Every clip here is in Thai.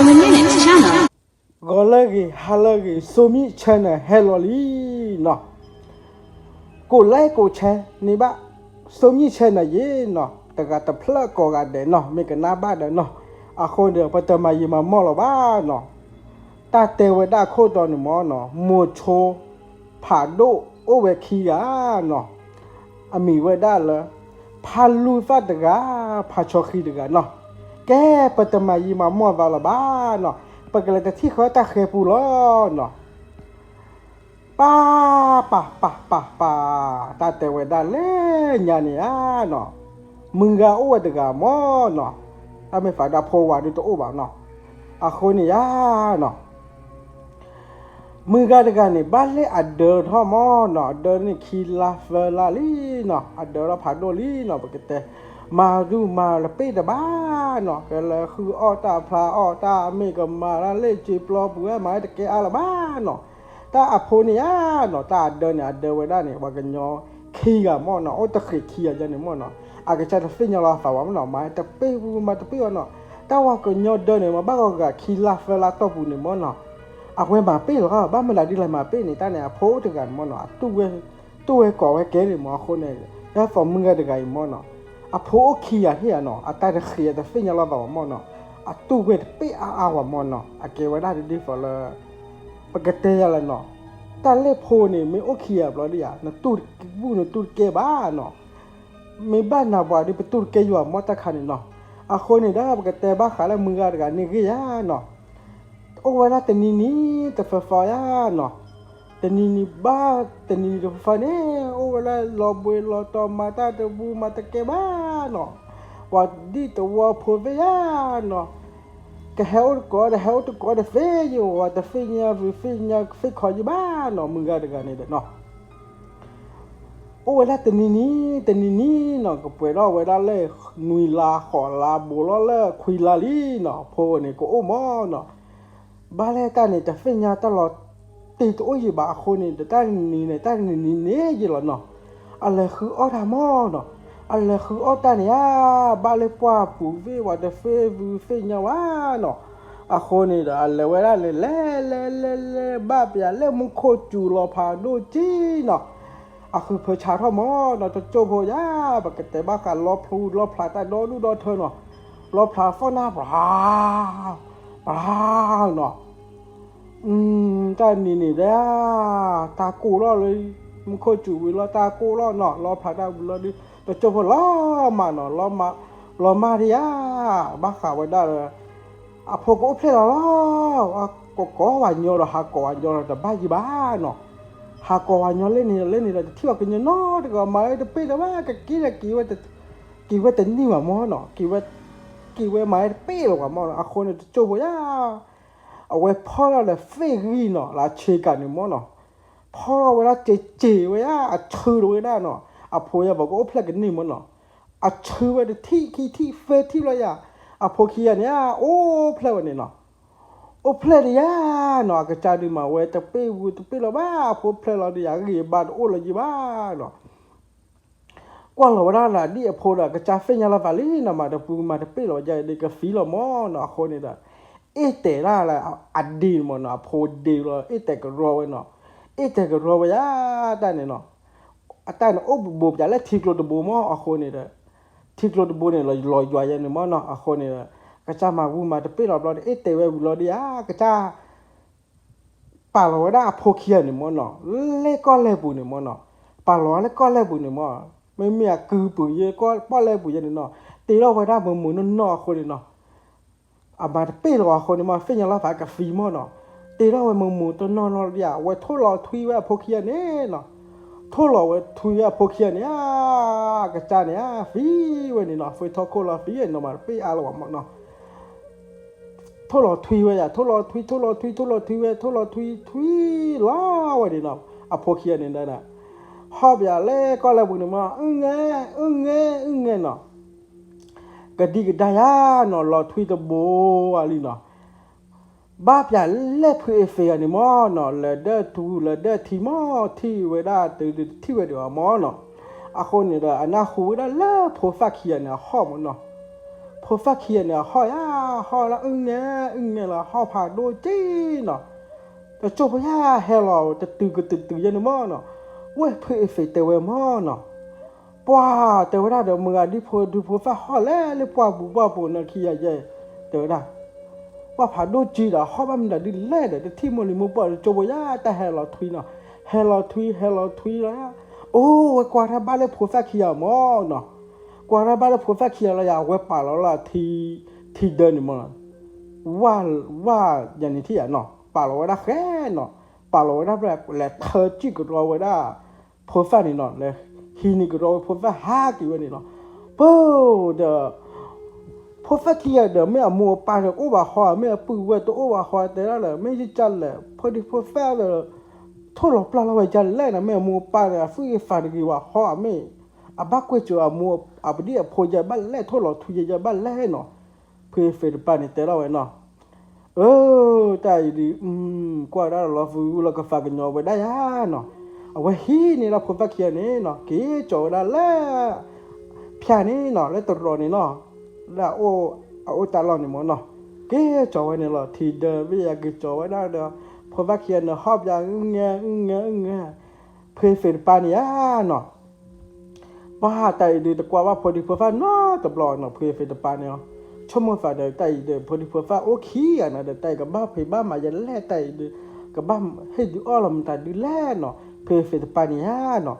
Minute Channel. Golagi halagi somi channel heloli no. Cô lấy cô che ni ba somi channel ye no. Taga ta plug ko ga de no me ka na ba de no. A khon de pa ta ma yi ma mo lo ba no. Ta te we da kho to ni mo no. Mo cho pha do o we khi ga no. A mi we da la pha lu fa de ga pha cho khi de ga no. แกปตมายีมาม่วงวาลบ้าเนาะปกติที่เขาตาเคปูล้อเนาะป้าตาแต่เวดาเล่ญาเนี่ยเนาะมึงกะโอ้เดกะมอเนาะถ้าไม่ฝ่ายดาโพวาดูตัวโอ้บ่าเนาะอะคนนี่ยาเนาะมึงกะเดกะนี่บ้านเล่อเดอร์ท่อมอเนาะเดอร์นี่คีลาเฟลาลีเนาะอเดอร์พาโดลีเนาะปกติมาดูมาละเป้ดบ้าเนาะก็เลยคือออตาพลาออตาเมก็มาละเล่จีปลอบัวมาตะเกอาละบ้าเนาะตาอโพนี่เนาะตาเดินเนี่ยเดินไว้ได้เนี่ยว่ากันยอขี้กะมอเนาะโอตะขี้อะจังเนี่ยมอเนาะอากะจะฟิญญาลาฝาวเนาะมาตะเป้บูมาตะเป้เนาะตาว่ากันยอเดินเนี่ยมาบ้าก็ขี้ลาเฟลาตอบูเนี่ยมอเนาะอะเว้มาเป้แล้วก็บ้ามันละดิละมาเป้นี่ตาเนี่ยโพตะกันมอเนาะตู้เวก่อไว้แกนี่มอคนเนี่ยแล้วฟอมึงก็ตะกันมอเนาะอะโพขี้อะเฮียเนาะอะตาตะขี้ตะฟิญญาลาฝาวมอเนาะอะตู้เวเป้อาว่ามอเนาะอะเกไว้ได้ดิฟอละปกติยาละเนาะตาเล่โพนี่ไม่โอเคอ่ะบลอดิอ่ะนะตูบูนตูเกบ้าเนาะไม่บ้านนาบวาดิไปตูเกอยู่อ่ะมอตะคันเนาะอะคนนี่ได้ปกติบ้าขาละมือกันนี่ก็ยาเนาะโอ้เวลาแต่นี่แต่ฟ้ายาเนาะแต่นี่บ้าแต่นี่ฟ้าเนี่ยโอ้เวลารอบุยรอตอมาตาตะบูมาตะเกบ้าเนาะว่าดิตัวโพเวียเนาะก็เฮลก็ได้เฮลตุก็ได้เฟยอยู่ว่าแต่เฟยเนี่ยเฟยขออยู่บ้านเนาะมึงก็ได้กันนี่เนาะโอ้เวลาแต่นี่เนาะก็ไปรอเวลาเลยนุยลาขอลาบุรอเลยคุยลาลีเนาะพอเนี่ยก็โอ้หมอเนาะบ้านแรกตาเนี่ยจะเฟยเนี่ยตลอดตีตัวอยู่บ้าคนนี่แต่ตานี่เนี่ยอยู่หรอเนาะอะไรคืออ้อทามอเนาะอะไรคืออ้อตาเนี่ยบ้านเลยป้าผู้เวว่าจะเฟยเนี่ยว่าเนาะอะคนนี่เด้ออะไรเวลาเลยเล่บ้าเปียเล่มึงโคจูรอพาดูจีเนาะอะคือเพอชาทอมอเนาะจะโจโพยาปกติบ้ากันรอพลูรอพลาตาดูเธอเนาะรอพลาฟ้อหน้าปลาเนาะตานี่เด้อตากูรอเลยมึงโคจูวิรอตากูรอเนาะรอพลาตาบุรอดิจะโจโพล้อมาเนาะล้อมาดิยาบ้าขาไว้ได้เลยอะพอก็เพลแล้วอะก็ว่าญอละหาก็ว่าญอละแต่บ้าจีบ้าเนาะหาก็ว่าญอเล่นนี่ละที่ว่ากันเนาะแต่ก็มาแต่ไปแต่ว่าก็กี่ว่าแต่นี่ว่าหมอเนาะกี่ว่ามาแต่ไปหรอกว่าหมออะคนจะโจบ่ยาเอาไว้พอแล้วแหละเฟรีเนาะละเชกันนี่หมอเนาะพอเวลาเจไว้อ่ะชื่อไว้ได้เนาะอะพอยาบอกก็เพลกันนี่หมอเนาะอะชื่อไว้ที่เฟที่ละยาอะพอขี้เนี่ยโอ้เพลวันนี้เนาะโอ้เพลเดียเนาะก็จะดูมาเว้แต่เป้ละบ้าพอเพลเราเดียก็บาดโอ้ละจีบ้าเนาะกว่าเราว่าละดิพอละก็จะเฟญยาละวาลีนะมาแต่ปูมาแต่เป้เราใจเด็กก็ฟีละมอเนาะคนนี้ละแต่ละอดีตมันเนาะพอดีละแต่ก็รอไว้เนาะแต่ก็รอไว้ยาแต่เนี่ยเนาะแต่เนี่ยโอ้บุบจะเล่นทีกรถบุมอคนนี้ละที่รถบุเนี่ยลอยอยู่อย่างนี้มั้งเนาะอะคนเนี่ยก็จะมาวูมาแต่ปีเราแต่เวลาเดียก็จะป่าเราได้พอเขียนนี่มั้งเนาะเล่ก็เล่บุเนี่ยมั้งเนาะป่าเราเล่ก็เล่บุเนี่ยมั้งไม่มีอะคือปุ๋ยก็ป้อเล่บุอย่างนี้เนาะตีเราไว้ได้มือเนาะคนนี้เนาะอะมาแต่ปีเราคนนี้มาเฟี้ยงเราฝากกับฟีมั้งเนาะตีเราไว้มือตัวนอนเดียไว้ทดลองทุยไว้พอเขียนเนี่ยเนาะทดลองไว้ทุยพอเขียนเนี่ยกระจายเนี่ยฟีไว้นี่เนาะฟีทอโคลาฟีเนาะมาปีอาเราหมดเนาะทดลองทุยไว้อะทดลองทุยไว้ล้อไว้นี่เนาะอะพอเขียนนี่ได้นะฮอบอย่าเล่ก็แล้วบุญมาเนาะกะดีกะได้เนาะรอทุยตะโบอะไรเนาะบ้าอย่าเล่เพื่อเฟียนี่มอเนาะเลเดอทีมอที่เวลาที่เวลามอเนาะอะคนนี่ละอนาคูได้เล่พอฟักเขียนเนี่ยฮอบเนาะพ พอฟักเขียนเนี่ยห่อยห่อละเนี่ยละห่อผ่าโดจีเนาะแต่จบไปเฮลล์จะตื่นยันมอเนาะเว้ยเพื่อเฟเตเวมอเนาะป้าแต่ว่าเดี๋ยวมึงดูพอฟักห่อแล้วเลยป้าบุนะขี้ใหญ่เดี๋ยวได้ว่าผ่าโดจีละห่อมันได้ดิเล่เดี๋ยวที่มันลิมุปจบไปแต่เฮลล์ทุยเนาะเฮลล์ทุยแล้วโอ้กว่าถ้าบ้านเลยพอฟักเขียนมอเนาะกว่าเราบ้านเราพูดแค่เขียนอะไรอย่างเว็บป่าแล้วล่ะที่เดินนี่มั้งว่าอย่างนี้ที่อ่ะเนาะป่าเราได้แค่เนาะป่าเราได้แบบแหละเธอจีก็เราได้พูดแค่นี่เนาะเลยทีนี่ก็เราพูดแค่5 กี่วันนี่เนาะปุ๊บเดี๋ยวพูดแค่เขียนเดี๋ยวไม่เอามัวป่าเดี๋ยวโอ้บ้าหัวไม่เอาปืนเว้ยตัวโอ้บ้าหัวแต่ละเลยไม่ใช่จันเลยพอดีพูดแค่เลยทั่วโลกปลาเราไว้จันเลยนะไม่เอามัวป่าเลยฟื้นฝันกี่ว่าหัวไม่อาบักเวจูอามัวอาบดีอาพยาบ้านแล่ทั่วหลอดทุยาบ้านแล่เนาะเพื่อเฟรปานี่แต่เราไว้เนาะแต่ดีกว่าเราฟูเราก็ฝากกันยอไว้ได้เนาะเอาไว้ฮีนี่เราพูดว่าเขียนนี่เนาะกี่โจได้แล้วพี่นี่เนาะแล้วตัวรอนี่เนาะแล้วโอตาลอนี่มั้งเนาะกี่โจไว้นี่เนาะที่เดิมวิยากี่โจไว้ได้เนาะพูดว่าเขียนเนาะหอบอย่างเงี้ยเพื่อเฟรปานี่เนาะว่าแต่ดีแต่กว่าว่าพอดีเพื่อฟ้าน้อตบลอเนาะเพื่อเฟตปาเนี่ยชั่วโมงฝ่าเดินแต่เดินพอดีเพื่อฟ้าโอเคอ่ะนะเดินแต่กับบ้าเพื่อบ้ามาจะแล่แต่เดินกับบ้าให้ดูอ้อลำแต่ดูแล่เนาะเพื่อเฟตปาเนี่ยเนาะ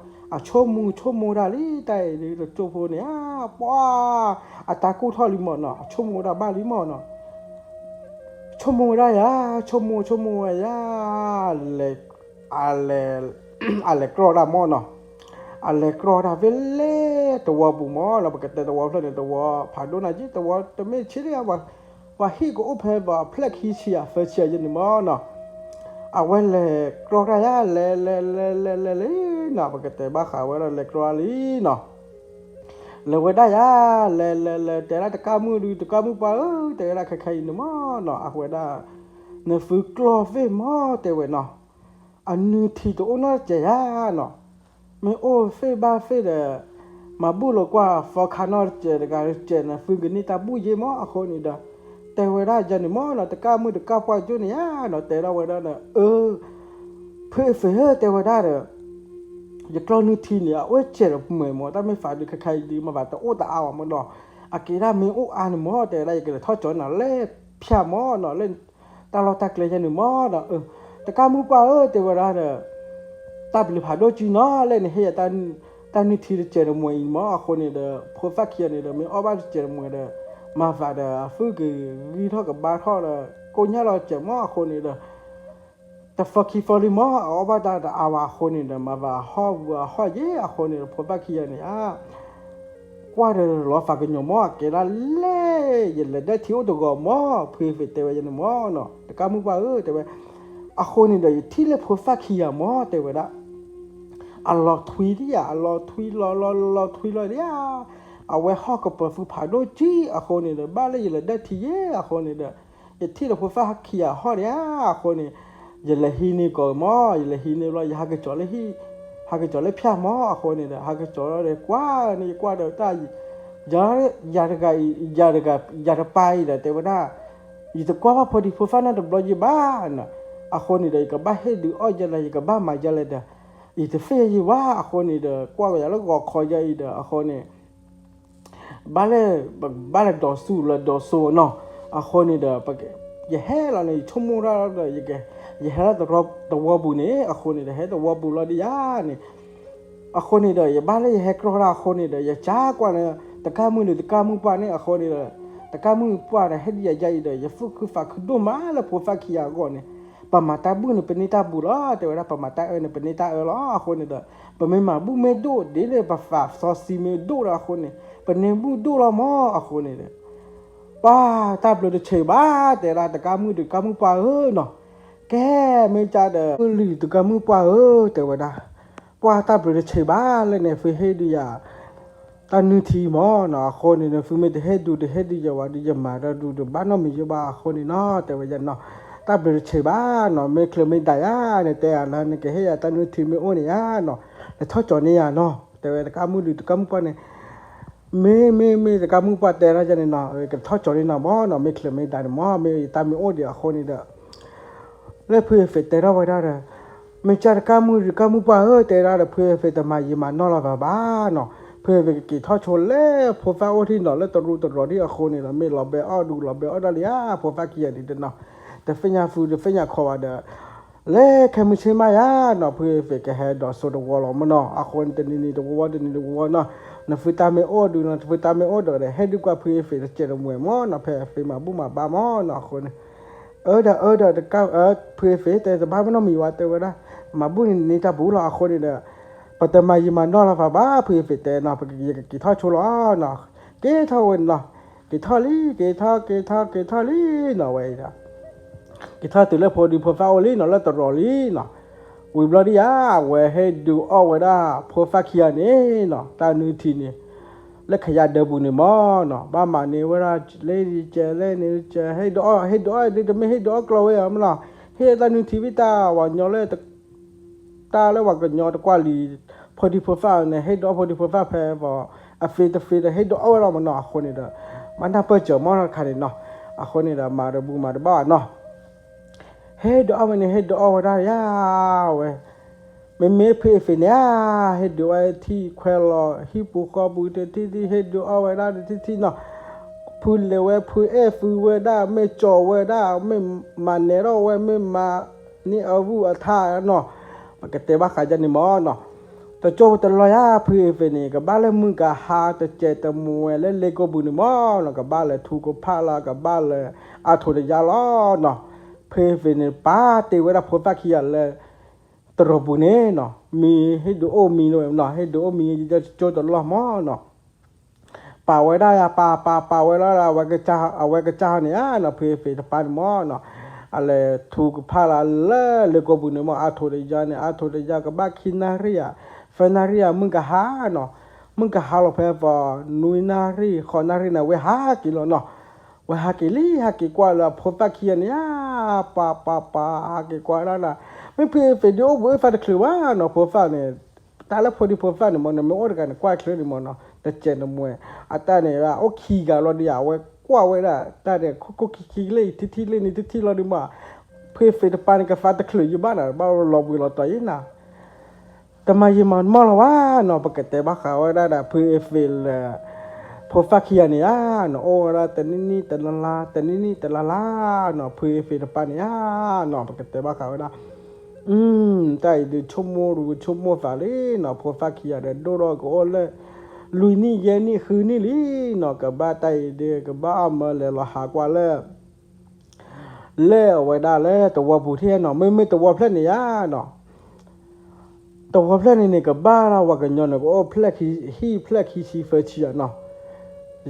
ชั่วโมงได้ลิแต่เดินโจโฟเนี่ยป้าตากูทอลิมอนเนาะชั่วโมงได้บ้าลิมอนเนาะชั่วโมงได้ชั่วโมงอะไรกรอดามอนเนาะอะไรกรอดาเวลเล่ตัวบุมอเราปกติตัวเราเนี่ยตัวผ่านโดนจีตัวแต่ไม่เชื่อว่าฮีก็อุปเหว่าเพลกฮีเชียเฟเชียยันมอเนาะเอาไว้เลยกรอดายาเล่เนาะปกติบ้าข่าวว่าเราเล็กรอลีเนาะเลยว่าได้เล่แต่ละตะการมือดูตะการมือไปแต่ละใครๆเนาะเนาะเอาไว้ได้เนื้อฝึกกรอเวมอแต่เว้เนาะอันนี้ที่ตัวน่าจะเนาะไม่โอ้เฟบ้าเฟเดมาบุลกว่าฟอคานอร์เจเดการเจนะฝึกนี่ตาบุเยมออะคนนี่ดาแต่เวลาจันมอนะตะกามือตะกาปาจุนี่เนาะแต่ละเวลาเนี่ยเพื่อเฟแต่เวลาเนี่ยอย่ากล้านึกทีเนี่ยโอ้เจ็บเหมือนหมอแต่ไม่ฝ่ายดูใครดีมาแบบแต่โอ้ตาเอามันดอกอากิระมีโอ้อ่านหมอแต่อะไรกันเลยทอดจนน่ะเล่พิามอเนาะเล่นตาเราตะเกลียจันหมอเนาะตะกามือปาแต่เวลาเนี่ยตาบลิพาโดจีน่าเล่นเฮียตันนี่ทีเจอมวยมาคนนี่เด้อพอฟักเขียนนี่เด้อไม่อ้อบาเจอมวยเด้อมาฝ่าเด้อฝึกวีท่อกับบาท่อเด้อกูเนี่ยเราเจอมาคนนี่เด้อแต่ฟักขี้ฟอลิมาอ้อบาดาอาวาคนนี่เด้อมาว่าฮอเย่คนนี่พอฟักเขียนนี่กว่าเด้อรอฟักกันอยู่มาเกล้าเล่ยันเลยได้ที่อุดกมาเพื่อเฟเตวยันมาเนาะแต่ก็มึงว่าแต่ว่าคนนี่เด้อที่เล่พอฟักเขียนมาแต่ว่าอัลลอฮ์ทุยดิอัลลอฮ์ทุยรอทุยรอดิเอาไว้ฮอกกับเปิดฟูผาโดจีคนนี้เด้อบ้านเลยยันเลยได้ที่เย่คนนี้เด้อที่เราพูดว่าฮักขี้ฮอดคนนี้ยันเลยฮีนี่ก็มอยันเลยฮีนี่เราอยากจะจ่อเลยฮีฮักจ่อเลยพิามอคนนี้เด้อฮักจ่อเลยกว่านี่กว่าเด้อตายยาระไปเด้อแต่ว่าอีตะกว่าพอดีพูดว่านั่นเด้อยี่บ้านคนนี้เด้อกับบ้านให้ดูอ้อยยันเลยกับบ้านมายันเลยเด้ออีแต่เฟย์ว่าคนนี้เด้อกว่าอย่างแล้วก็คอยใจเด้อคนนี้บ้านเลยดอสู้ละดอสู้เนาะคนนี้เด้อปะอย่าให้เราเนี่ยชั่วโมงละเด้ออย่าให้เราตัวบุญเนี่ยคนนี้เด้อให้ตัวบุญละดิยาเนี่ยคนนี้เด้ออย่าบ้านเลยอย่าให้กรอราคนนี้เด้ออย่าจ้ากว่าเนี่ยตะการมือเนี่ยตะการมือป่าเนี่ยคนนี้เด้อตะการมือป่าเนี่ยให้อย่าใจเด้ออย่าฝึกคือฝากคือดูมาแล้วพอฝากขี้ยาก่อนเนี่ยปะมาตาบุนี่เป็นนิตาบุล้อแต่ว่าปะมาตาเนี่ยเป็นนิตาล้อคนนี่เด้อปะไม่มาบุไม่ดูเดี๋ยวเลยปะฝาซอซีไม่ดูละคนนี่ปะเนี่ยบุดูละมอคนนี่เด้อป้าตาเปลือยเฉยบ้าแต่ละตะการมือตะการมือป่าเนาะแกไม่จ่าเด้อหรือตะการมือป่าแต่ว่าได้ป้าตาเปลือยเฉยบ้าเลยเนี่ยฟื้นให้ดีอ่ะตอนนึงทีมอเนาะคนนี่เนี่ยฟื้นไม่ได้ให้ดูได้ให้ดีจะว่าดีจะมาเราดูบ้านเราไม่เยอะบ้าคนนี่เนาะแต่ว่ายันเนาะตาเปลือยเฉยบ้าเนาะไม่เคยไม่ได้เนี่ยแต่อะไรเนี่ยแกให้ตอนนึงทีไม่โอ้เนี่ยเนาะแต่ทอดจอเนี่ยเนาะแต่ว่าตะการมือหรือตะการมือป่าเนี่ย ไม่แต่การมึงปัดแต่ละจันนี่นะก็ทอดจอนี่นะมอนะไม่เคลไม่ได้มอไม่ตามไม่โอ้เดียวคนนี้เด้อแล้วเพื่อเฟแต่เราไว้ได้เลยไม่จัดการมึงปัดแต่ละเพื่อเฟแต่มายี่มานอละบ้าเนาะเพื่อเฟกี่ทอดชนแล้วพอฟ้าโอ้ที่เนาะแล้วตรอที่คนนี่ละไม่หลับเบอดูหลับเบอได้เลยพอฟ้าเกียร์นี่เด้อเนาะแต่เฟียฟูเฟียคอว่าเด้อแล้วแค่มึงใช่ไหมเนาะเพื่อเฟกแค่ดอสโซดวอลมันเนาะคนเตนี่ตัววอลเนาะna futa me odu na futa me odu de hedu kwa phe fe che lo mwe mo na phe fe ma bu ma ba mo na khone da de ka phe fe te ba no mi wa te wa da ma bu ni ta bu la khone de pa ta ma yi ma no la fa ba phe fe te na pa ki tha chu lo na ke tha wen na ke tha li na wei da ke tha tu le pho di pho fa o li na la to ro li na we bloody we head do all da perfection no ta nu thi ni le khaya de bu ni mo no ba ma ni wa le che head do me head do clo ya ma la he ta nu thi vi ta wa nyo le ta le wa ko nyo ta kwa li pho di perfect ne head do pho di perfect phe bo a fit head do all ma no kho ni da ma na pa che mo kha ni no a kho ni da ma de bu ma de ba no head do awani head do awada ya we me phe fe ya head do ai thi khwelo hi pu ko bu te ti head do awada ti no pu le we pu e fu we da me cho we da me ma ne ro we me ma ni avu atha no ma ke te ba kha ja ni mo no to cho to lo ya phe fe ni ka ba le mu ka ha to che to mu le ko bu ni mo no ka ba le thu ko pha la ka ba le a tho de ya lo noเพเวเนป้าเตวราพอฟักยาเลตรบุเนเนาะมีให้ดูโอมีเนาะให้ดูโอมีจะโจตลอดมอเนาะป่าไว้ได้อะป่าไว้แล้วเราไว้กระจ้าเอาไว้กระจ้าเนี่ยเนาะเพตปานมอเนาะอะไรถูกพาลาเลก็บุเนมออาโทเดจาเนี่ยอาโทเดจาก็บ้าคินาเรียเฟนาเรียมึงก็หาเนาะมึงก็หาเราเพฟนุยนารีขอนารีนะเวหากิโลเนาะว่าหากิกว่าละพอฟักเขียนเนี่ยปาหากิกว่าแล้วนะไม่เพื่อเฟดโอเวอร์ฟัดคลือว่าเนาะพอฟักเนี่ยตาละพอดีพอฟักเนี่ยมันไม่อดกันกว่าคลือนี่มันเนาะแต่เจนมวยอัตาเนี่ยละโอคีกันเราเดียวเว้กว่าเว้ละแต่เนี่ยก็คีเลยทิเลยนี่ทิเราดีมาเพื่อเฟดปานกับฟัดคลืออยู่บ้านอ่ะบ้านเราบุยเราต่อยนะแต่มายิมันมองละว่าเนาะปกติบ้าเขาได้แต่เพื่อเฟดพอฟักเขียนเนี่ยเนาะโอ้ละแต่นี่แต่ละลาเนาะเพื่อเฟดปานเนี่ยเนาะปกติบ้าเขาได้แต่ดูชั่วโมงฝ่าเลยเนาะพอฟักเขียนเดี๋ยวดูก็เลยลุยนี่เย็นนี่คืนนี่ลีเนาะกับบ้าไตเด็กกับบ้ามาเลยเราหากว่าเลยเอาไว้ได้เลยตัวผู้เที่ยเนาะไม่ตัวเพลนเนี่ยเนาะตัวเพลนนี่กับบ้าเราว่ากันย้อนเนาะโอ้เพลนชีเฟชีเนาะ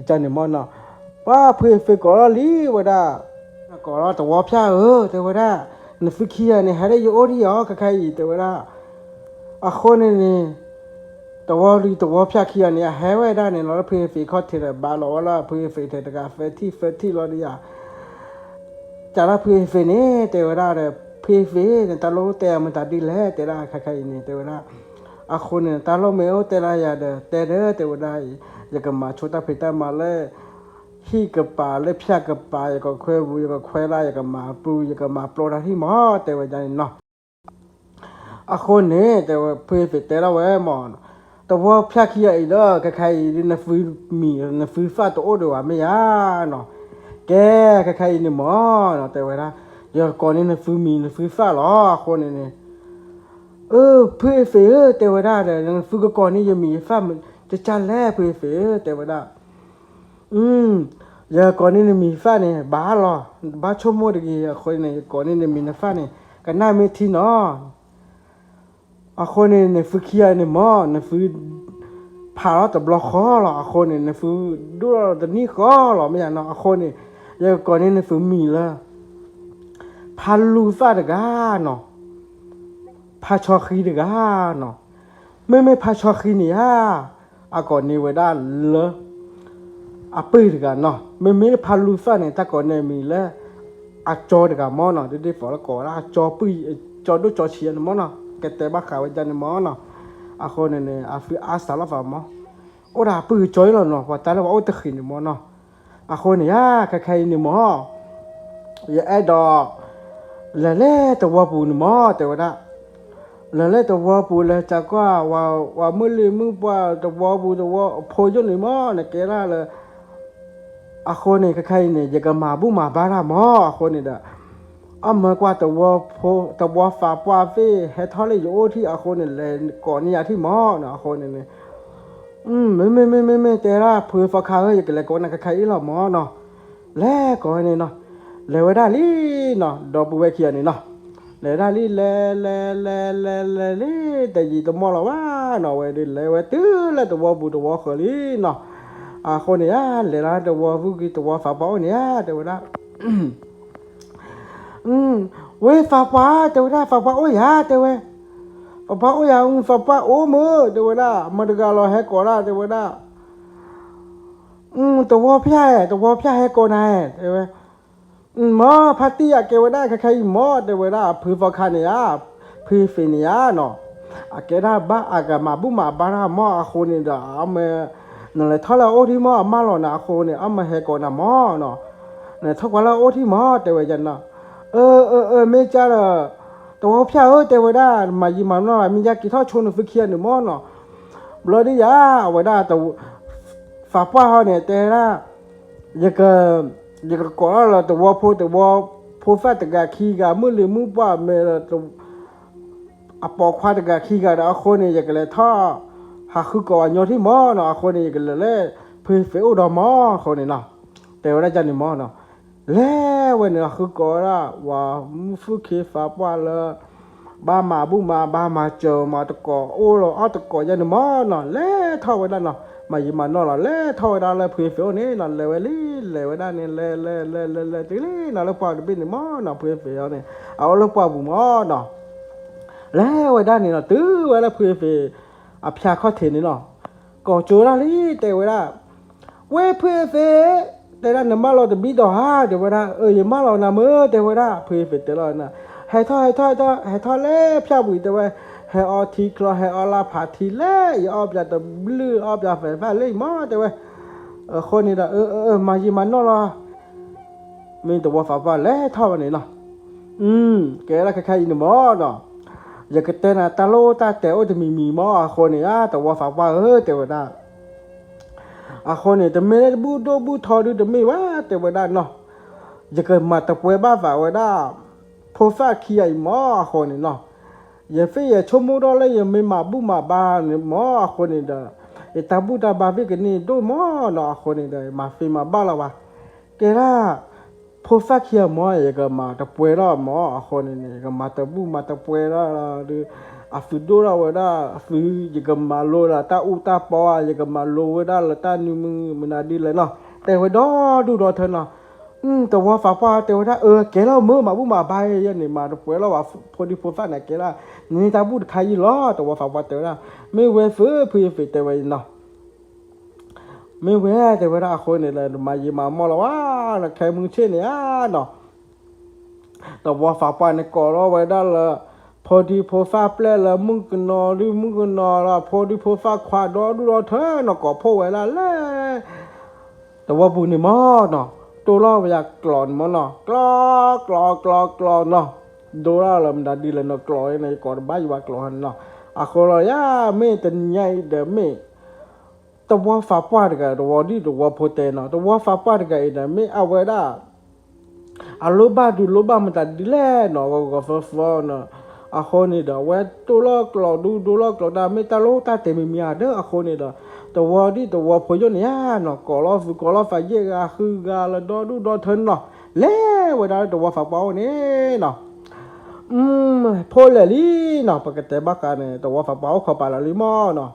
จันนี่มันเนาะว่าเพื่อเฟกอลีว่าได้ก็เราตัวพยาแต่ว่าได้นฟิกี้เนี่ยหาได้ยูโอดีอ๋อใครแต่ว่าได้อะคนนี่ตัวพยาขี้เนี่ยหาไว้ได้เนี่ยเราเพื่อเฟกเขาเทระบาลว่าเราเพื่อเฟกเทระกาเฟที่เราเนี่ยจะเราเพื่อเฟเนี่ยแต่ว่าได้เพื่อเฟเนี่ยตาโลแต่มันตัดดีแล้วแต่ละใครนี่แต่ว่าได้อะคนเนี่ยตาโลเมโอแต่ละอย่างแต่ว่าได้อยากมาชุดตาพิตามาเลยฮีกับป่าเลยพยากับป่าอยากคุยบุยอยากคุยไรอยากมาปูอยากมาโปรดที่หมอแต่ว่าใจเนาะอะคนเนี่ยแต่ว่าเพื่อเฟแต่ละเว้ยมอนแต่ว่าพยาขี้ไอ้เด้อใครๆนี่ฟื้นมีนี่ฟื้นฟ้าตัวเดียวไม่ยาเนาะแกใครๆนี่หมอเนาะแต่ว่านะเดี๋ยวก่อนนี่ฟื้นมีฟื้นฟ้าหรอคนนี่เพื่อเฟแต่ว่าได้เลยฟื้นก่อนนี่ยังมีฟ้ามันจะจันแล่เพื่อเฟแต่ว่าได้อย่าก่อนนี้มีฟ้าเนี่ยบ้าชั่วโมงเดียวคนเนี่ยก่อนนี้มีฟ้าเนี่ยกันน่าไม่ที่นอคนเนี่ยฟื้นขี้เนี่ยหมอเนี่ยฟื้นพาเราแต่บล็อกคอหรอคนเนี่ยฟื้นดูเราแต่นี่ก็หรอไม่อย่างนั้นคนเนี่ยอย่าก่อนนี้ฟื้นมีละพาลูฟ้าเด็กเนาะพาชอคีเด็กเนาะไม่พาชอคีเนี่ยก่อนนี้ไว้ได้เลยปืนกันเนาะไม่ได้พาลูฟ้าเนี่ยถ้าก่อนเนี่ยมีแล้วจอเด็กมอเนาะได้ฝอแล้วก่อนจอปืนจอดูจอเชียนมอเนาะแกแต่บ้าขาวจันมอเนาะคนเนี่ยฟื้นสารฟ้ามอ โอ้ด่าปื้อจ้อยแล้วเนาะว่าแต่ละว่าโอ้ตะขินนี่หมอเนาะอะคนเนี่ยใครๆนี่หมออย่าไอ้ดอกแล้วตัวปูนี่หมอแต่ว่าน่ะแล้วตัวปูแล้วจากว่ามื้อลือมื้อว่าตัวปูตัวโพยนี่หมอเนี่ยแกล่ะเลยอะคนนี่ใครๆนี่อย่าก็มาบุมาบาราหมออะคนนี่ด่ะอำมากว่าตัวฝาปวาเฟ่ให้ทอเลยอยู่ที่อะคนนี่เลยก่อนนี่ยาที่หมอเนาะอะคนนี่ไม่แต่ละเพื่อฟักข้าวอย่างไรก่อนนะใครๆอีหล่อหมอเนาะแล้วก่อนนี่เนาะแล้วได้ลีเนาะดอกบัวเขียนนี่เนาะแล้วได้ลีเลยแต่ยีตัวหมอละว่าเนาะเว้ยดิแล้วตื้อแล้วตัวขลีเนาะคนนี้เลยละตัวฟุกิตัวฝาเป้าเนี่ยตัวละเว้ยฝาป้าตัวละฝาป้าโอ้ยตัวPapa oh yang papa oh me de wada madgalo he kora de wada to wo phya he ko na de we mo phati ya ke wada khai mo de wada phu fa kha ne ya phu fe ne ya no akera ba aga ma bu ma bara mo a kho ne da ame na le thala o thi mo ma lo na kho ne ama he ko na mo no ne thok wala o thi mo de we jan na me cha laตัวพี่เแต่ว่าได้มายิมันว่ามียากิท่อชนฟิเคียนหรือมอเนาะบลอดี้ยาว่าได้แต่ฝากป้าเขาเนี่ยแต่ละยังก็ก่อนเราตัวพูดแฟตกะขี้กะมือหรือมือป้าเมื่อตัวปอกควาตกะขี้กะแล้วคนเนี่ยยังก็เลยท่อหากคือก่อนโยที่มอเนาะคนเนี่ยยังก็เลยเพื่อเฟื่อดอมอคนเนี่ยเนาะแต่ว่าได้จันนี่มอเนาะแล้ววันนี้คือก่อนละว่ามุฟเคฟ้าป้าละบ้ามาบุมาบ้ามาเจอมาตะกอโอ้เราเอาตะกอยันมอเนาะแล้วเท่าไว้ได้เนาะมายิมันเนาะแล้วเท่าไว้ได้เลยเพื่อเฟื่อนี่เนาะเลยไว้เลยไว้ได้เนี่ยเลยตีลี่เนาะแล้วป้าจะเป็นมอเนาะเพื่อเฟื่อเนี่ยเอาแล้วป้าบุมอเนาะแล้วไว้ได้เนี่ยเนาะตื้อไว้แล้วเพื่อเฟื่อพิชาข้อเทนนี่เนาะก่อโจได้ลี่แต่ไว้ได้เว้เพื่อเฟื่อแต่ละน้ำมันเราจะบีดเดี๋ยวว่ายังมาเราหน้ามือเดี๋ยวว่าเพื่อเป็นแต่ละน่ะให้ทอเล่พี่บุยแต่ว่าให้อทีคลอให้อลาผาทีเล่อย่าออบจะตะบลื้อออบจะแฝงเล่มอแต่ว่าคนนี้ละมายิมันนอละมีตัวฝาฟ้าเล่ท่อวันนี้เนาะแกละใครๆนี่มอเนาะอย่าเกิดแต่น่ะตาโลตาแต่โอ้จะมีมอคนนี้ตัวฝาฟ้าแต่ว่าได้คนเนี่ยแต่ไม่ได้บูทอดูแต่ไม่ว่าแต่ว่าได้เนาะจะเกิดมาตะป่วยบ้าฝ่าว่าได้พอฟ้าขี้ไอหมอคนเนี่ยเนาะอย่าเฟียชมมุดอะไรอย่าไม่มาบูมาบ้านเนี่ยหมอคนเนี่ยเด้อตาบูตาบาเวกันนี่ดูหมอเนาะคนเนี่ยเด้อมาฟีมาบ้าละวะแกล่ะพอฟ้าขี้หมออย่าก็มาตะป่วยละหมอคนเนี่ยก็มาตะบูมาตะป่วยละหรือฟิโดราเวด้าฟิยังก็มาโลละตาอุตาปอยังก็มาโลเวด้าละตานิมึงมันนาดีเลยเนาะแต่ว่าดูเธอเนาะแต่ว่าฝาป้าแต่ว่าแกเราเมื่อมาบุมาใบยันนี่มาป่วยแล้วว่าพอดีพอฟ้าเนี่ยแกล่ะนี่ตาบุใครล้อแต่ว่าฝาป้าแต่ว่าไม่เวฟเพื่อฟิแต่ว่าเนาะไม่เวแต่ว่าคนเนี่ยเลยมายิมามอละว่าใครมึงเช่นเนี่ยเนาะแต่ว่าฝาป้าเนี่ยก่อเราไว้ได้ละพอดีพอฟ้าเปล่าละมึงก็นอนหรือมึงก็นอนละพอดีพอฟ้าขวาดอดูรอเธอเนาะก็พอไว้ละแล้แต่ว่าบุญนี่มอเนาะตัวเราอยากกลอนมั้งเนาะกลอเนาะดูเราละมันดีเลยเนาะกลอยในก่อนใบว่ากลอนเนาะคนเราย่าไม่แต่ใหญ่เด้อไม่ตัวฟ้าป้าเด็กตัวดีตัวพอเตเนาะตัวฟ้าป้าเด็กเด้อไม่เอาไว้ได้โลบ้ามันตัดดีแล้วเนาะก็ฟ้าเนาะคนนี้เด้อว่าตัวลอกหลอดูลอกหลอได้ไม่ตาโลตาเต็มมีเด้อคนนี้เด้อตัวพอยเนี่ยเนาะก็รอไฟเยอะคือกาละดอเถินเนาะแล้วเวลาตัวฝาเป้านี่เนาะพอเลยลีเนาะปกติบ้ากันเนี่ยตัวฝาเป้าเข้าไปละลิมอเนาะ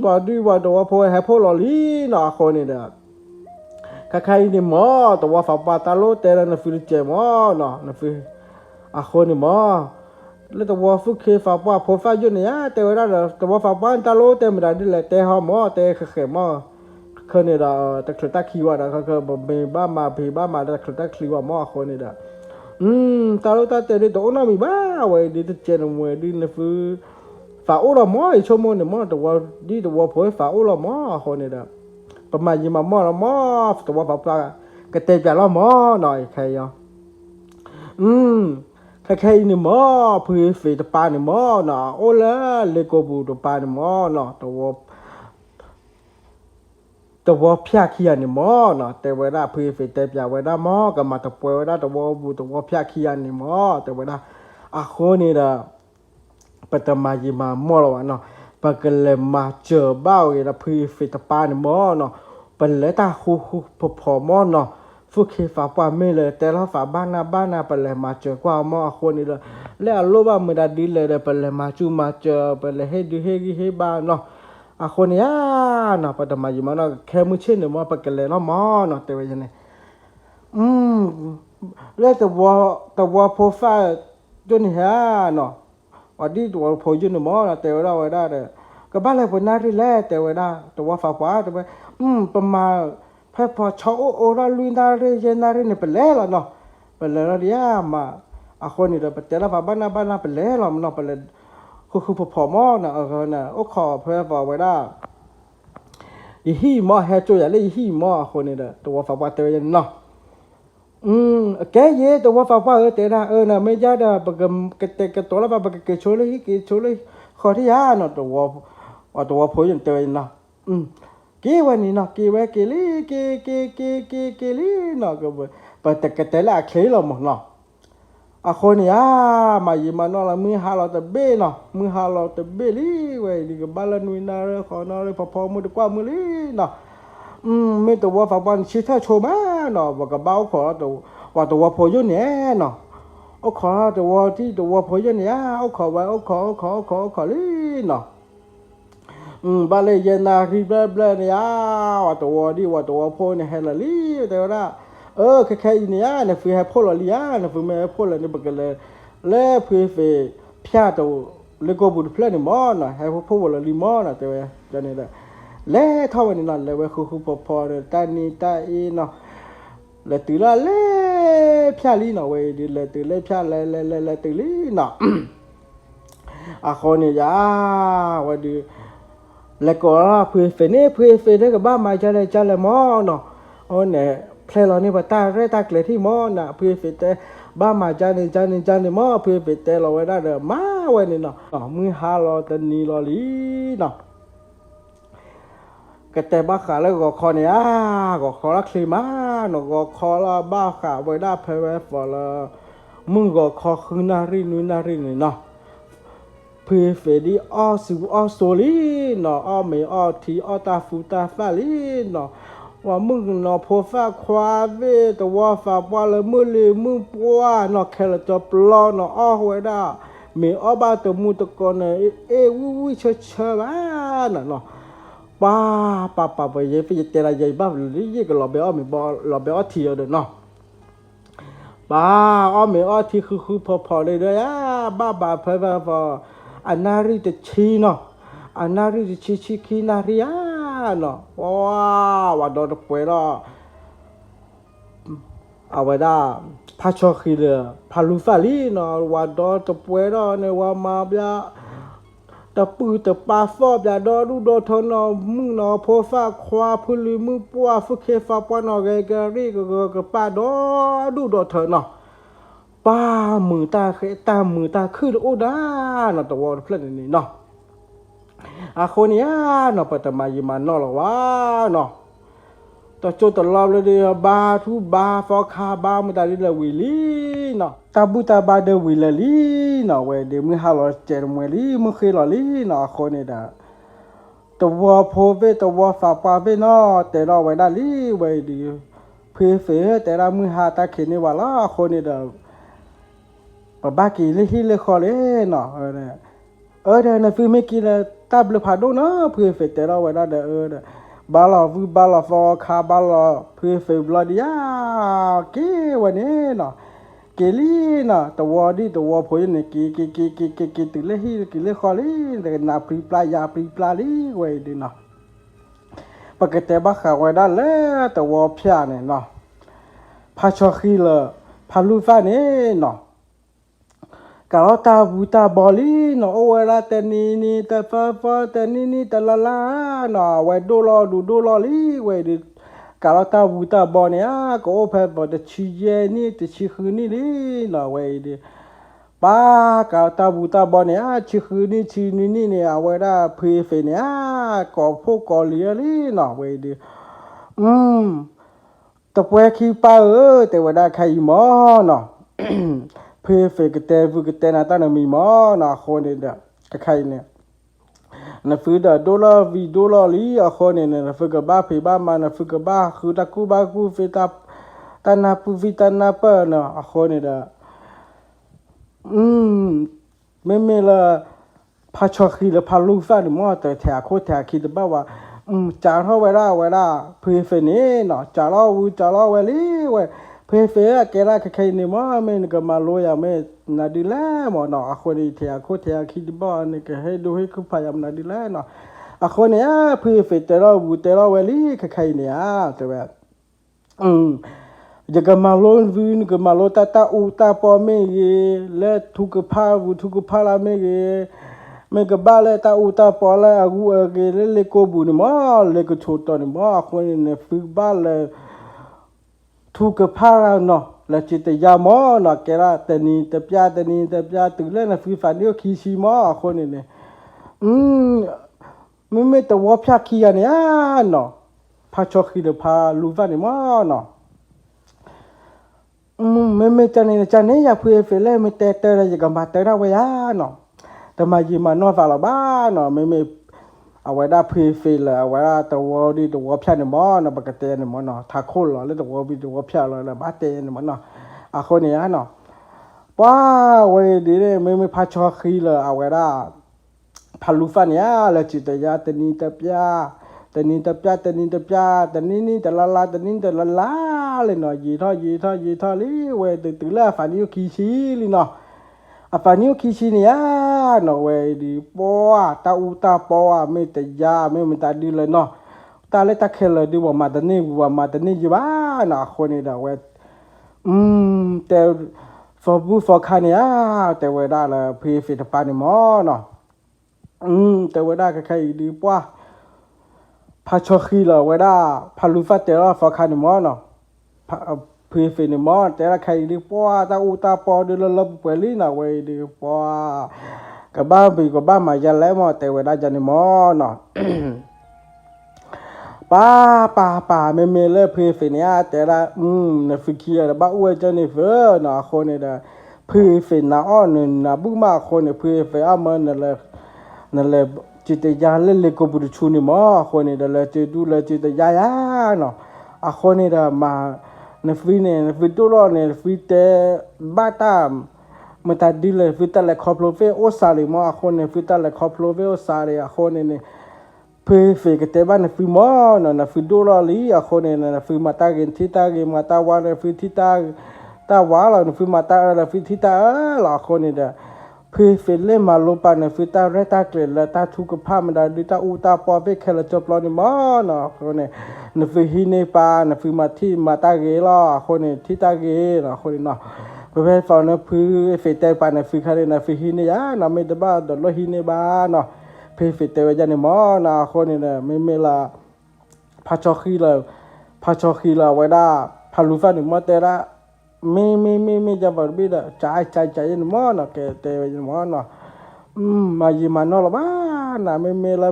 ว่าดีว่าตัวพอให้พอลอลีเนาะคนนี้เด้อใครนี่หมอตัวฝาเป้าตาโลแต่ละนฟิลเจมอเนาะนฟิคนนี่หมอแล้วตัวฟุกเคฟ้าป้าพอฟ้าอยู่เนี่ยแต่ว่าตัวฟ้าป้าตาโลแต่ไม่ได้ดิเลยแต่หอมแต่เขมคนนี้เราตะครุตะคิวนะเขาเบบ้ามาตะครุตะคิวมอคนนี้ละตาโลตาแต่ดิตัวน้ามีบ้าไว้ดิตเจนมวยดินฟื้น ฝาโอ้ละหมออีชั่วโมงเนี่ยหมอตัวดีตัวพอยฝาโอ้ละหมอคนเนี่ยเด้อประมาณยี่มาหมอละหมอตัวฝาปลากระเตยละหมอหน่อยใครยอใครนี่หมอพื้นฝีตะปานี่หมอเนาะโอ้ละเลโกบูตะปานี่หมอเนาะตัวพยาขี้ยนี่หมอเนาะแต่เวลาพื้นฝีเตยเวลาหมอก็มาตะป่วยเวลาตัวบูตัวพยาขี้ยนี่หมอแต่เวลาอะคนนี่เด้อปัตมายีมาหมอละวะเนาะปะกันเลยมาเจอเบ้าอีละพื้นฝีตะปานี่หมอเนาะเป็นเลยตาคูพอหมอเนาะฟุกเคฝาปาไม่เลยแต่เราฝาบ้านนาไปเลยมาเจอกว่าหม้อคนนี้เลยแล้วรู้ว่ามือดาดีเลยไปเลยมาจูมาเจอไปเลยให้บ้านเนาะคนนี้เนาะปัตมาอยู่มาเนาะแค่มือเช่นเนาะมาไปกันเลยเนาะหม้อเนาะแต่ว่ายังไงแล้วแต่ว่าพอฟ้าจนเหี้ยเนาะวันนี้ตัวพออยู่เนาะหม้อเนาะแต่ว่าเราได้เลยก็บ้านอะไรพอหน้าที่แรกแต่ว่าได้แต่ว่าฝาแต่ว่าประมาณพอชอโอราลุยนาเรเยนาเรเนี่ยเป็นแล้วเนาะเป็นแล้วเดียมาคนนี้เราเป็นแต่ละบ้านเป็นแล้วมันเนาะเป็นแล้วคือพอหม้อนะนะโอ้ขอเพื่อบอกไว้ได้ยี่ห้อหม้อแฮจูอย่าเลยยี่ห้อหม้อคนนี้เด้อตัวฝาบ้านเตยเนาะแกเย่ตัวฝาบ้านเตยนะนะไม่ยากเด้อปกติกตัวละปกติโชว์เลยขอที่ยาเนาะตัวพอยังเตยเนาะกี่วันนี้เนาะกี่วันกี่ลี่เนาะก็แบบแต่ละเคยเราหมดเนาะคนนี้มายิมาเนาะละมือหาเราแต่เบ้เนาะมือหาเราแต่เบ้ลี่เว้ยนี่ก็บ้านละนุยนาเรขอนาเรพอมือดีกว่ามือลี่เนาะไม่ตัวว่าฝากบ้านชิดถ้าโชว์มาเนาะว่ากับเบ้าขอตัวพอยุ่นเนี่ยเนาะเอาขอตัวที่ตัวพอยุ่นเนี่ยเอาขอไว้เอาขอลี่เนาะบ้านเลยเย็นนารีเบลเนี่ยว่าตัวพ่อเนี่ยเฮลลี่แต่ว่าแค่เนี่ยเนี่ยฟื้นให้พ่อเลยเนี่ยฟื้นไม่ให้พ่อเลยเนี่ยบักเลยเล่ฟื้นฟื้นพิจารณาเล็กบุตรเพลนมอนะให้พ่อเลยลิมอนะแต่ว่าจะเนี่ยแหละเล่เท่านี้นั่นเลยว่าคือพอเลยตานี่ตาอีเนาะเลยตื่นละเล่พิจารณาเว้ยดีเลยตื่นเล่พิจารณาเลยตื่นลีเนาะคนนี้ว่าดีแล้วก็เพื่อเฟเนกับบ้านมาจะเลยหม้อเนาะเนี่ยเพลเรานี่ว่าตาเรตาเกลที่หม้อน่ะเพื่อเฟเตบ้านมาจะหม้อเพื่อเฟเตเราไว้ได้เด้อมาไว้นี่เนาะมือหาเราแต่นี่เราลีเนาะก็แต่บ้าขาแล้วก็คอเนี่ยก็คอละคลีมาเนาะก็คอละบ้าขาไว้ได้เพลไว้ฟอละมึงก็คอคือนารีนี่เนาะเพื่อเฟดีอโซลีเนาะเมทีตาฟูตาฟาลีเนาะว่ามึงเนาะพอฟ้าควาเวแต่ว่าฟ้าปว่าละมือปัวเนาะแค่ละจบลอเนาะไว้ได้เมบ้าตัวมูตะกอนวิเชบ้าเนาะป้าไปเยฟิเตระเยบ้าหรือยี่ก็รอเบอเมบอรอเบอทีเด้อเนาะป้าเมทีคือพอเลยเด้อบ้าเพออันนารีจะชีเนาะอันนารีจะชีคีนารีเนาะว่าโดนป่วยเนาะเอาไว้ได้พาชอคีเลยพาลูฟาลีเนาะว่าโดนป่วยเนาะเนี่ยว่ามาเบียตะปือตะปาฟอบยาดอดูดอทเนาะมึงเนาะพอฟ้าควาพุลือมือปัวฟุเคฟ้าปัวเนาะเกรีก็ป้าดอดูดอเถเนาะป้ามือตาขึ้นโอ้ด้าเนาะตัวเพลนนี่เนาะคนนี้เนาะปัตมายิมันเนาะหรอวะเนาะตัวโจตลอดเลยเดียบาทูบาฟอคาบามุตาลิลวิลีเนาะตาบุตาบาเดวิลลีเนาะเวเดมือฮาลอเจรมวลีมือเคลอลีเนาะคนนี้ด่าตัวโพเวตัวฟาปาเวเนาะแต่เราไว้ได้ลีไว้ดีเพเฟแต่ละมือฮาตาเขนิวาลาคนนี้ด่าปะบากีลิฮิเลคอเลเนาะเนี่ยเนี่ยฟิไม่กี่เลยตาบลพาโดเนาะเพเฟแต่เราไว้ได้เด้อบาลาฟอคาบาลาเพเฟบลาดิยาเกวันนี้เนาะเกลีเนาะตัวพอยเนี่ยกีตุเลฮิกิเลคอลีแต่นาปรีปลายาปรีปลาลีไว้ดีเนาะปกติบ้าขาไว้ได้แล้วตัวพิจารเนี่ยเนาะพาชอคีเลยพาลูฟ้าเนี่ยเนาะ กะเราตาบูตาบอลีเนาะโอเวลาแต่นี่แต่ฟ้าแต่นี่แต่ละเนาะไว้ดูรอลีไว้ดิกะเราตาบูตาบอเนี่ยก็โอเพบอดชิเยนี่แต่ชิคืนนี่ลีเนาะไว้ดิป้ากะตาบูตาบอเนี่ยชิคืนนี่ชินี่เนี่ยเอาไว้ได้เพเฟเนี่ยก็พวกกอเลียลีเนาะไว้ดิอืมตะเปคีป้าแต่ว่าได้ใครหมอเนาะ เพเฟกเตฟูกเตนาตานามีมอนาโคเนเดกะไคเนี่ยนะฟูดา$ลีอะโคเนเนนะฟูกะบาเพบามานะฟูกะบาคูตะคูบาคูเฟตาตานาปูวิตานาเปนะอะโคเนเดอืมเมละพาชอคีละพาลูฟาดิมอแต่แถโคแถคิดบ่าว่าจาเฮาไว้ล่ะเพเฟนี่เนาะจาเราไว้ลีไว้เพเฟอะแกละใครนี่มอเมนก็มาโลยาเมนาดิแลมอเนาะอะคนนี้แถโคแถคิดบ่นี่ก็ให้ดูให้คือพยายามนาดิแลเนาะอะคนเนี่ยเพเฟแต่เราไว้ลีใครเนี่ยแต่แบบjaga malon vin ke malota ta uta po mege le thuku phala mege mege bale ta uta po la agu ge le ko bu ni ma le ko choto ni ma ko ne fu bale thuku phala no la chite ya mo no ke ra tani te pya tu le na fu fa ni ki si ma ko ne me te wo pya ki ya ne no pa cho ki de pa lu va ni ma no me chane ya fu fele me te la ga ma te ra we ya no te ma ji ma no fa la ba no me a we da fu fele a we da to wo di to wo phya ni mo no ba ka te ni mo no tha kho lo le to wo bi to wo phya lo la ba te ni mo no a kho ni ya no pa we di de me pha cho khi la a we da pha lu fa ni ya la chi te ya te ni te pyaแต่นี่แต่แต่ละเลยเนาะยีท่อลิเวตื่นแล้วฝันนี้ขี้ชี้ลิเนาะฝันนี้ขี้ชี้เนี่ยเนาะเวดีปัวตาอูตาปัวไม่แต่ยาไม่มันตาดีเลยเนาะตาเลยตาเคเลยดีว่ามาแต่นี่อยู่บ้านเนาะคนนี้เนาะเวแต่ฟอคาเนี่ยแต่เวได้ละพีฟิตปานิมอเนาะแต่เวได้ก็ใครดีปัวพาชอคีละเวลาพาลูฟาเตระฟอคานิมอเนาะเพเฟนิมอแต่ละใครดีปัวตาอูตาปอเดลลบเปลีนะเวดีปัวกับบ้านกับบ้านมายันแล้วมอแต่เวลาจันนิมอเนาะป้าเมเลยเพเฟเนียแต่ละในฟิกีอะบ้าอวยจันนิเฟอเนาะคนเนี่ยเพเฟนาอ้อนนะบุมาคนเนี่ยเพเฟอามันนั่นแหละจิตยาเล่ก็บุรุษนี่มาคนนี้เดลจิตดูแลจิตยาเนาะอะคนนี้เดมาในฟิตัวเราเนี่ยฟิเตบ้าตามมันตัดดีเลยฟิตาเลคอพโลเวโอซาลิมาคนนี้ฟิตาเลคอพโลเวโอซาลิอะคนนี้เนี่ยเพเฟกเตบ้านฟิมาเนาะฟิตัวเราลีอะคนนี้เนี่ยฟิมาตาเกนทิตาเกมาตาวาเนี่ยฟิทิตาวาเราฟิมาตาฟิทิตาละคนนี้เดเพเฟลมาโลปานะฟิตาเรตาเกลละตาทุกภาพมันได้ดิตาอูตาปอเบเคลจบลอนิมอเนาะคนนี้นะฟิฮิเนปานะฟิมาที่มาตาเกลอคนนี้ที่ตาเกเนาะคนนี้เนาะเพเฟฟาวนะฟิเฟเตปานะฟิคาเรนะฟิฮิเนยานะเมตบาดอลฮิเนบาเนาะเพเฟเตวจานิมอนะคนนี้นะเมลาพาชอคีลาไว้ได้พาลูฟานิมอเตระme jaba bida chai ni mo na ke te ni mo na ma yi ma no la ba na me la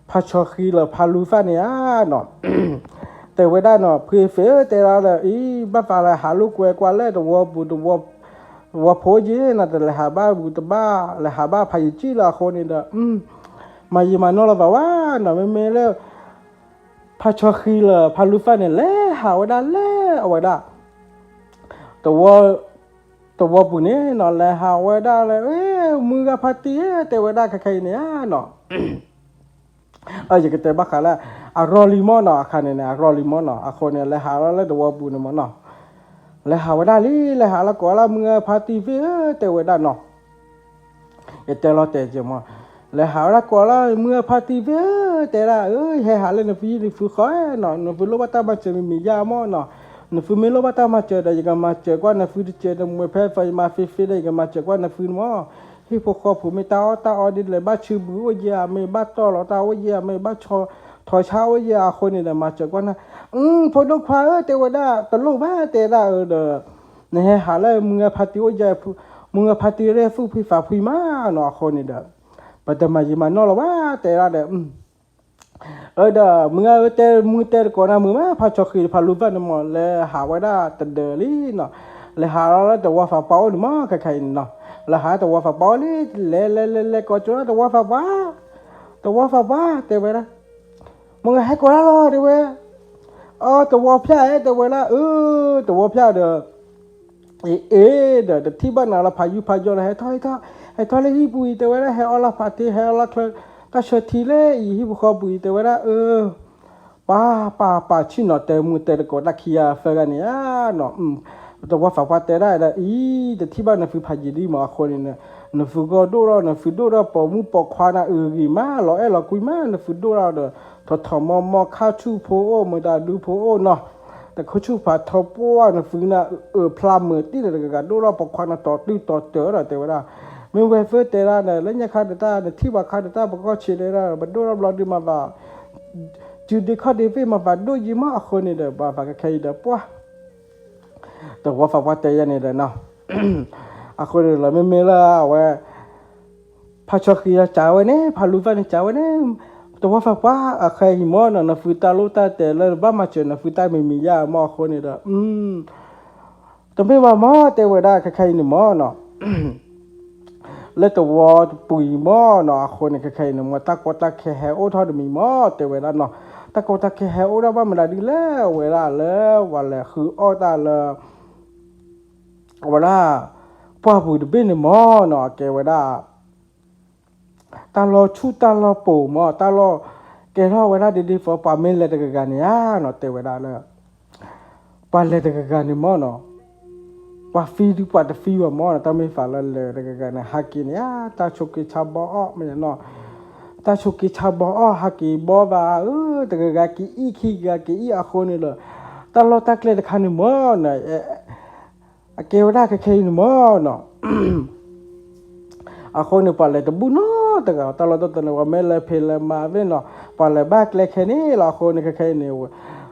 pha cho khi la pha lu fa ni a no te we da no phe fe te ra la i ba fa la ha lu kwe kwa le to wo bu to wo pho ji na te la ha ba bu to ba la ha ba pha yi chi la kho ni da ma yi ma no la ba wa na me le pha cho khi la pha lu fa ni le ha wa da le wa daตัวปุ่นนี่เนาะแล้วหาไว้ได้เลยมือกับพัตตีแต่ไว้ได้ใครเนี่ยเนาะอย่างเตะบักขาละรอลิมอนเนาะคันเนี่ยรอลิมอนเนาะคนเนี่ยแล้วหาแล้วตัวปุ่นเนี่ยมันเนาะแล้วหาไว้ได้แล้วหาแล้วก็ละมือพัตตีแต่ไว้ได้เนาะแต่เราแต่จะมาแล้วหาแล้วก็ละมือพัตตีแต่ละให้หาเลยนะพี่นี่ฟื้นคอยเนาะนี่ฟื้นรู้ว่าตาบันจะมียามอเนาะ นฟูไม่รู้ว่าตามาเจอได้ยังมาเจอกว่านฟูที่เจอตรงมือแพ้ไฟมาฟีได้ยังมาเจอกว่านฟูมอที่พวกคอผมไม่ตาอดิเลยบ้าชื่อบัวเยียไม่บ้าต่อหรอตาว่าเยียไม่บ้าถอยเช้าว่าเยียคนนี่แหละมาเจอกว่านะพอดูควายเตวดาตลกบ้าเตดาเด้อเนี่ยหาเลยมึงพาติว่าเยียมึงพาติเรฟูพี่ฝาพี่มาเนาะคนนี่เด้อปัตตานีมันนอละว่าเตดาเด้อเด้อมึงเตก่อนนะมึงมาพาชอคีพาลูบ้านมอเลยหาว่าได้ตัดเดลี่เนาะเลยหาแล้วแต่ว่าฝาเป้านี่มาใครๆเนาะแล้วหาแต่ว่าฝาเป้านี่เล่ก็จ้าแต่ว่าฝาบ้าเตวนะมึงให้กูละรอเตวแต่ว่าพี่เตวนะแต่ว่าพี่เด้อเด้อที่บ้านน่ะละพายุละให้ถอยเลยที่ปุยเตวนะให้อลาพาที่ให้อลาเคลก็เชิดทีเลยที่บุคคลปุยเตวนะป้าชินเนาะแต่มึงแต่ก็ตักขี้ยาเฟกันเนี่ยเนาะแต่ว่าฝากว่าแต่ได้ละแต่ที่บ้านน่ะคือพายีดีมาคนนี่นะน่ะฝึกก็ดูเราน่ะฝึกดูเราปอมูปอควานะกี่มาเราคุยมาน่ะฝึกดูเราเด้อทอมอข้าวชูโพโอมดาดูโพโอเนาะแต่เขาชูผาทอปัวน่ะฝึกน่ะพลามมือที่เด็กก็ดูเราปอควานะต่อตื้อต่อเจอเราแต่ว่าไม่เวฟแต่ละน่ะแล้วเนี่ยคาเดต้าน่ะที่ว่าคาเดต้าบ่ก็เชเลยละบัดดูเรารอดีมาว่าจุดที่เขาได้ไปมาบัดดูยิมาคนนี่เด้อบ่าก็ใครเด้อปัวแต่ว่าฝากว่าแต่ยันนี่เด้อเนาะคนเราไม่ละว่าพาชอคีจ่าไว้เนี่ยพาลูกฟันจ่าไว้เนี่ยแต่ว่าฝากว่าใครหิมอนะฟุตาลูตาแต่ละบ้ามาเจอนะฟุตาไม่มียาหม้อคนนี่เด้อแต่ไม่ว่าหม้อแต่ว่าได้ใครนี่หม้อเนาะแล้วตัวปุ๋ยหม้อเนาะคนนี่ใครนี่หม้อตะแค่โอ้ทอดมีหม้อแต่เวลาเนาะตะแค่โอ้ได้บ้ามันได้ดีแล้วเวลาแล้ววันแรกคืออ้อตาละเวลาป้าบุตรเป็นหม้อเนาะแกว่าได้ตาลอชูตาลอปูหม้อตาลอแกรอว่าได้ดีๆฟอปาเมนเลตกกันเนี่ยเนาะเตว่าได้เลยปาเลตกกันนี่หม้อเนาะปาฟีดูปาตฟีว่าหม้อตาไม่ฟังเลยตกกันเนี่ยฮักกินเนี่ยตาชุกิชาบอไม่เนาะตาชุกิชาบอฮักกิบอว่าตกกันกีอีขี้กะกีอีอาคนนี่เลยตาลอตาเคลตกันนี่หม้อเนาะแกว่าได้แค่นี่หม้อเนาะคนนี่ปาเลตบุญเนาะแต่ก็ตลอดตัวว่าเมลเพลมาเว้นเนาะปาเลบักเลแค่นี้ละคนนี่แค่นี้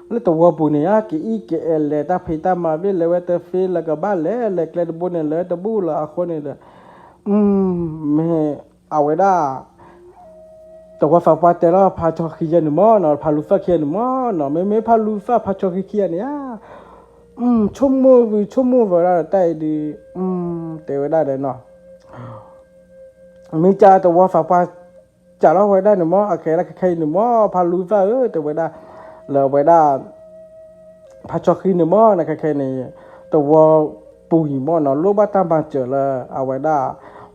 แล้วตัวบุญเนี่ยกี่อีกเอลตาพิตามาเว้นเลยว่าแต่ฟิลแล้วก็บ้านเลยเคลตบุญเลยตบุละคนนี่เลยไม่เอาไว้ได้แต่ว่าฝากว่าแต่ละพาชอขี้ยันหม้อเนาะพาลูฟ้าเขียนหม้อเนาะไม่พาลูฟ้าพาชอขี้เขียนเนี่ยชั่วโมงเวลาได้ดีแต่ไว้ได้เลยเนาะมีจ่าแต่ว่าฝากว่าจ่าเราไว้ได้หนึ่งหม้อโอเคแล้วใครหนึ่งหม้อพาลูฟ้าแต่ไว้ได้เราไว้ได้พาชอคีหนึ่งหม้อนะใครนี่แต่ว่าปุ๋ยหม้อเนาะลูกบ้านตามมาเจอแล้วเอาไว้ได้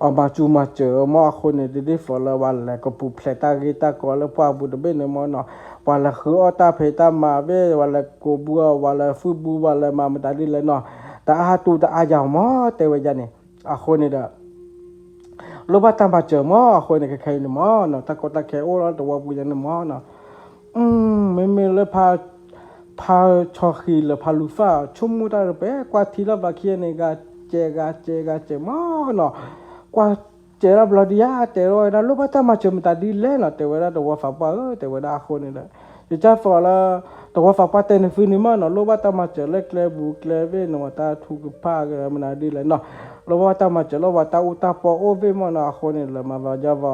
เอามาจูมาเจอหม้อคนนี่ดีๆฝนละวันแล้วก็ปูเพลตากีตาก่อนแล้วพาบุตรเบนหนึ่งหม้อเนาะวันละคืออตาเพตามาเววันละกูบัววันละฟูบูวันละมาตาดีเลยเนาะแต่อาตูแต่อายาวหม้อแต่ว่าอย่างนี้คนนี่เด้อลูกบ้านตามมาเจอหม้อคนนี่ใครนี่หม้อเนาะตะกตะแคโอ้แล้วตัวบุญยันหม้อเนาะไม่เลยพาชอคีเลยพาลูฟ้าชุ่มมุดอะไรไปกว่าทีละบาเคียนี่ก็เจหม้อเนาะกว่าเจรับลอดียาแต่ว่าเราลูกบ้านตามมาเจอมันตาดีเลยเนาะแต่ว่าตัวฝากว่าแต่ว่าคนนี่แหละจะจ้าฝอละตัวฝากว่าแต่ในฟื้นนี่มันเนาะลูกบ้านตามมาเจอเล็กเล็บุกเล็บเว้เนาะตาถูกผ้าก็มันดีเลยเนาะลูกบ้านตามมาเจอลูกบ้านตาอุตาปอโอเวมันเนาะคนนี่แหละมาว่าจะว่า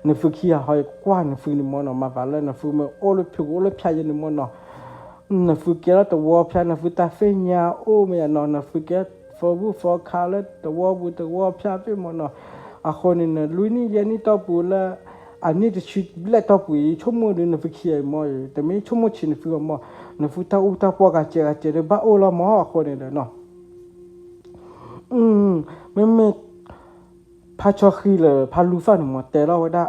ในฟื้นขี้หอยกว้านในฟื้นนี่มันเนาะมาว่าเลยในฟื้นมันโอลุผิวโอลุพายนี่มันเนาะในฟื้นเกล้ตัวพายในฟื้นตาเฟียโอไม่เนาะในฟื้นเกล้ฟอบูฟอคาเลตัวบุตัวพายเป็นมันเนาะคนนี่เนี่ยลุยนี่ยันนี่ตัวปูละอันนี้จะชิดเล็กตัวปุยชั่วโมงนึงในฟื้นขี้มอยแต่ไม่ชั่วโมงชินฟื้นมอในฟื้นตาอุตาปอกาเจเลยบ้าโอละมอคนนี่เนาะไม่พาชอคีเลยพาลูฟ้าหนูมาแต่เราไว้ได้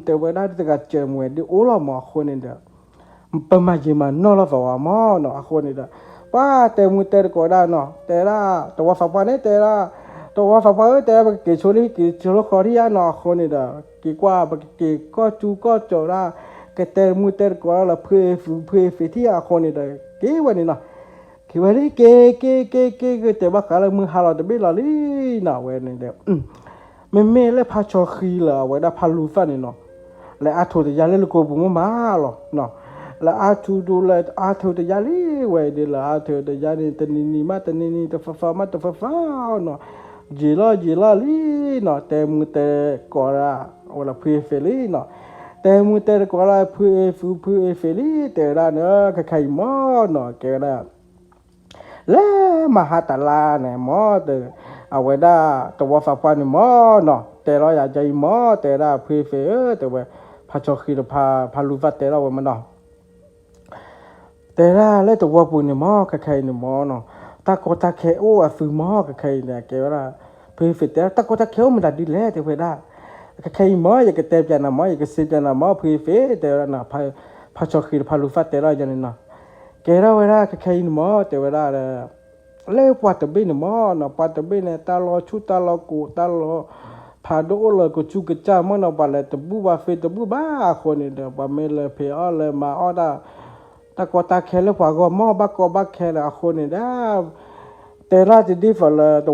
แต่ไว้ได้แต่ก็เจอมวยดิโอละมอคนนี่เด้อประมาณยี่มันนอละฝ่ามอเนาะคนนี่เด้อป้าแต่มือแต่ก็ได้เนาะแต่ละตัวฝากป้าเนี่ยแต่ละตัวฝากป้าแต่ละเกชลีเกชลคอรียาเนาะคนนี่เด้อกี่กว่าเกก็จูก็จอละเกแต่มือแต่ก็ละเพื่อที่คนนี่เด้อเกวันนี้เนาะเก คือว่าเกแต่ว่าขาละมือหาเราแต่ไม่ละลี่น่ะเว้ยนี่เดียวไม่เลยพาชอคีละเว้ยได้พาลูฟันนี่เนาะและอาทูแต่ยาเล่ลูกบุ้งมาหรอเนาะและอาทูดูแลอาทูแต่ยาลี่เว้ยเดี๋ยวละอาทูแต่ยานี่แต่นี่มาแต่นี่แต่ฟ้ามาแต่ฟ้าเนาะจีลาลี่เนาะแต่มือแต่ก่อละเวลาพูดเฟลี่เนาะแต่มือแต่ก่อละพูดเฟลี่แต่ละเนาะใครมอเนาะแกละแล้วมาหาตาลาเนี่ยหมอเตอเอาไว้ได้ตัวฟ้าฟ้านี่หมอเนาะแต่เราอยากใจหมอแต่ละพูดเฟแต่ว่าพาชอคีพาลูฟัดแต่ละวันมันเนาะแต่ละแล้วตัวปุ่นนี่หมอใครนี่หมอเนาะตาโกตาเคโอ้ฟื้นหมอใครเนี่ยแกว่าพูดเฟแต่ตาโกตาเคโอมันได้ดีแล้วแต่ว่าได้ใครหมออยากเต็มใจนะหมออยากเสียใจนะหมอพูดเฟแต่ละนะพาชอคีพาลูฟัดแต่ละอย่างนี้เนาะแกเราเวลาใครหมอแต่เวลาเล่ปัตตบินหมอนะปัตตบินตาลอชุตาลอกูตาลอพาดูเลยกูจุกจ้ามันเอาไปเลยตบุบาเฟตบุบ้าคนนี้เดี๋ยวไปเมลเพอเลยมาอ้อดาตะกอตาแคลกว่าก็หมอบักก็บักแคลคนนี้ได้แต่ละที่ดีฝันเลยตั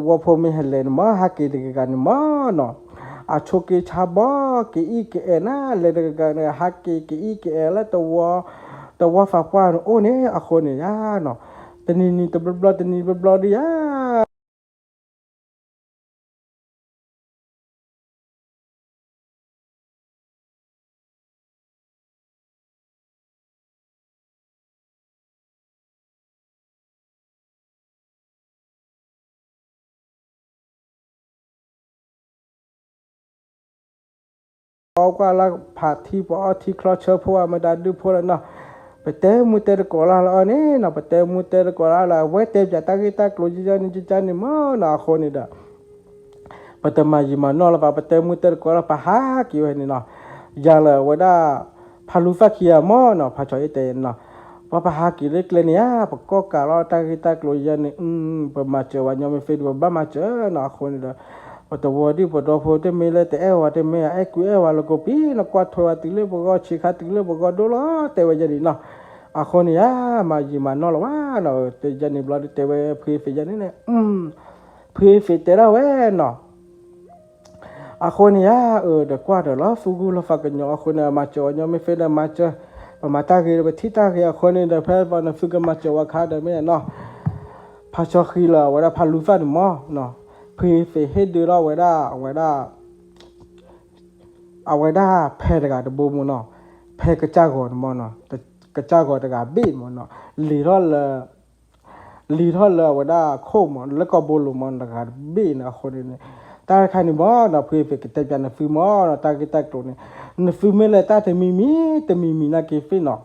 วพอไม่เห็นเลยหมอฮักกี้ดีกันหมอเนาะอาชกิชาบอกีอีกเอน่าเลยกันฮักกี้อีกเอแล้วตัวฝากว่าโอ้เนี่ยอาคนนี้ย่าเนาะแต่นี่ตัวบลอนี่บลอดีย่าเอาก็ละผ่าที่พอที่คลอเชื่อเพราะว่าไม่ได้ดูพอแล้วเนาะไปเตะมุเตะก่อนละเนี่ยเนาะไปเตะมุเตะก่อนละเว้ยเตะจะตากิตากลุจิจานี่มั้งนะคนนี้เด้อไปเตะมาจีมันนอละไปเตะมุเตะก่อนละไปหากี่วันนี่เนาะยังเลยว่าได้พาลูฟ้าขี้มั้งเนาะพาชอยเตะเนาะพอไปหากี่เล็กเลยเนี่ยปก็กะละตากิตากลุจิจานี่ไปมาเจอวันยังไม่เฟดว่าบ้ามาเจอเนาะคนนี้เด้อพอตัววัวที่พอตัวพอเตมีเลยแต่ว่าเตมีกูว่าลูกพี่นักวัดทัวร์ติเลยบอกว่าชิคาติเลยบอกว่าดูละแต่ว่าจะดีเนาะคนนี้มาจีมันนอละว่าเนาะแต่จะนี่บลอดแต่ว่าพื้นฟิจันนี่เนี่ยพื้นฟิแต่ละเว้เนาะคนนี้เด็กกว่าเดี๋ยวละฟูกูละฟักกันเนาะคนนี้มาเจอเนาะไม่เฟดมาเจอมาตากีไปที่ตากีคนนี้เดี๋ยวเพื่อนวันนั้นฟูกันมาเจอว่าขาเดี๋ยวไม่เนาะพาชอคีละว่าพาลูฟ้าหนึ่งมั้งเนาะพื้นฟิให้ดูเราไว้ได้เอาไว้ได้แพ้กันตัวบูมเนาะแพ้กระจ้างก่อนมั้งเนาะแต่กระจ้างก่อนแต่กระบีมั้งเนาะลีรอลไว้ได้โคมแล้วก็บูลมันแต่กระบีนะคนนี้ตาใครนี่มั้งเนาะพื้นฟิกแต่ยังฟิมั้งเนาะตากิตาตัวนี้นฟิไม่เลยตาแต่มีนะกิฟิเนาะ